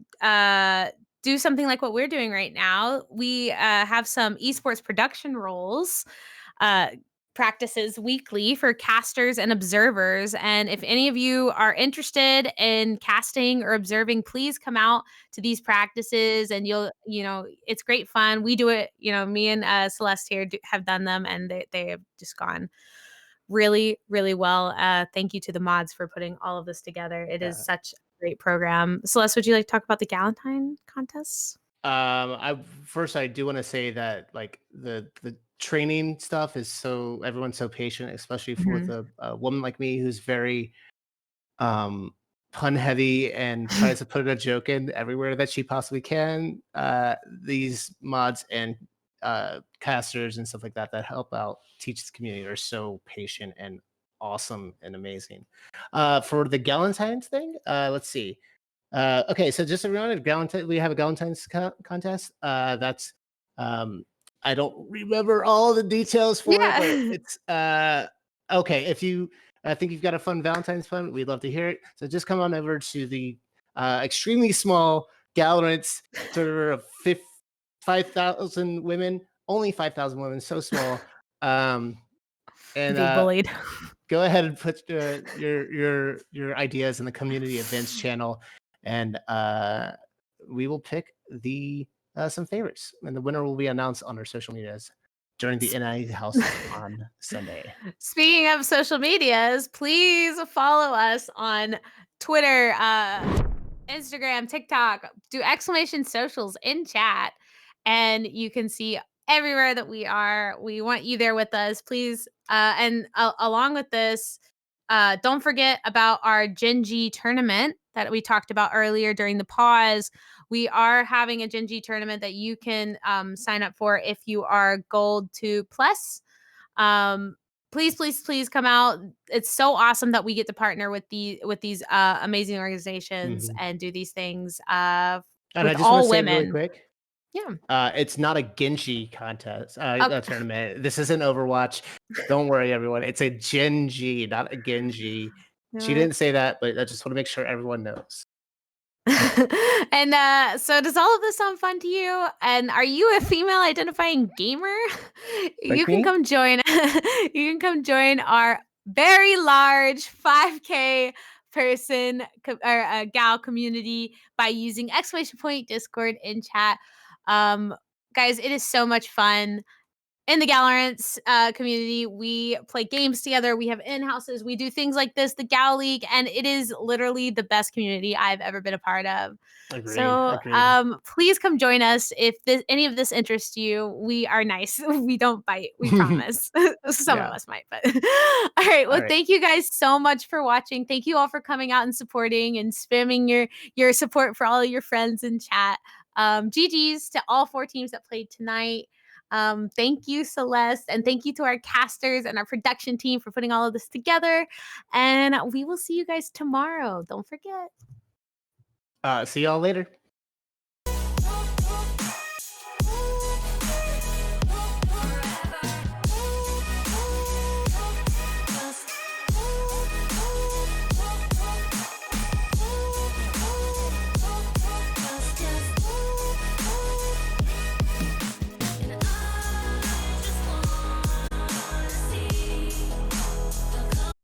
do something like what we're doing right now, we have some esports production roles practices weekly for casters and observers. And if any of you are interested in casting or observing, please come out to these practices, and it's great fun. We do it, me and Celeste here have done them, and they have just gone really, really well. Thank you to the mods for putting all of this together. It is such a great program. Celeste, would you like to talk about the Galentine contests? I do want to say that like the training stuff is everyone's so patient, especially with a woman like me who's very pun heavy and tries to put a joke in everywhere that she possibly can. These mods and casters and stuff like that help out teach the community are so patient and awesome and amazing. For the Galentine's thing, let's see. Okay, so just a reminder, we have a Galentine's contest. That's I don't remember all the details for it, but it's okay. If you think you've got a fun Valentine's fun, we'd love to hear it. So just come on over to the extremely small Galorants server of 5,000 women, only 5,000 women, so small. And bullied. Go ahead and put your ideas in the community events channel, and we will pick some favorites, and the winner will be announced on our social medias joining the NI house on Sunday. Speaking of social medias, please follow us on Twitter, Instagram, TikTok. Do exclamation socials in chat, and you can see everywhere that we are. We want you there with us, please. And along with this, don't forget about our Gen G tournament that we talked about earlier during the pause. We are having a Gen G tournament that you can sign up for if you are Gold 2 Plus. Please come out. It's so awesome that we get to partner with these amazing organizations and do these things And with I just all want to say women. really quick, it's not a Genji contest, a tournament. This isn't Overwatch. Don't worry, everyone. It's a Gen G, not a Genji. She didn't say that, but I just want to make sure everyone knows. And so does all of this sound fun to you? And are you a female identifying gamer? Like You can me? come join you can come join our very large 5K person or gal community by using !Discord in chat. Guys, it is so much fun. In the Galorants community, we play games together. We have in-houses. We do things like this, the Gal League, and it is literally the best community I've ever been a part of. Agreed. Please come join us if any of this interests you. We are nice. We don't bite. We promise. Some of us might, but all right. Well, thank you guys so much for watching. Thank you all for coming out and supporting and spamming your support for all of your friends in chat. GGs to all 4 teams that played tonight. Thank you, Celeste, and thank you to our casters and our production team for putting all of this together. And we will see you guys tomorrow. Don't forget. See y'all later.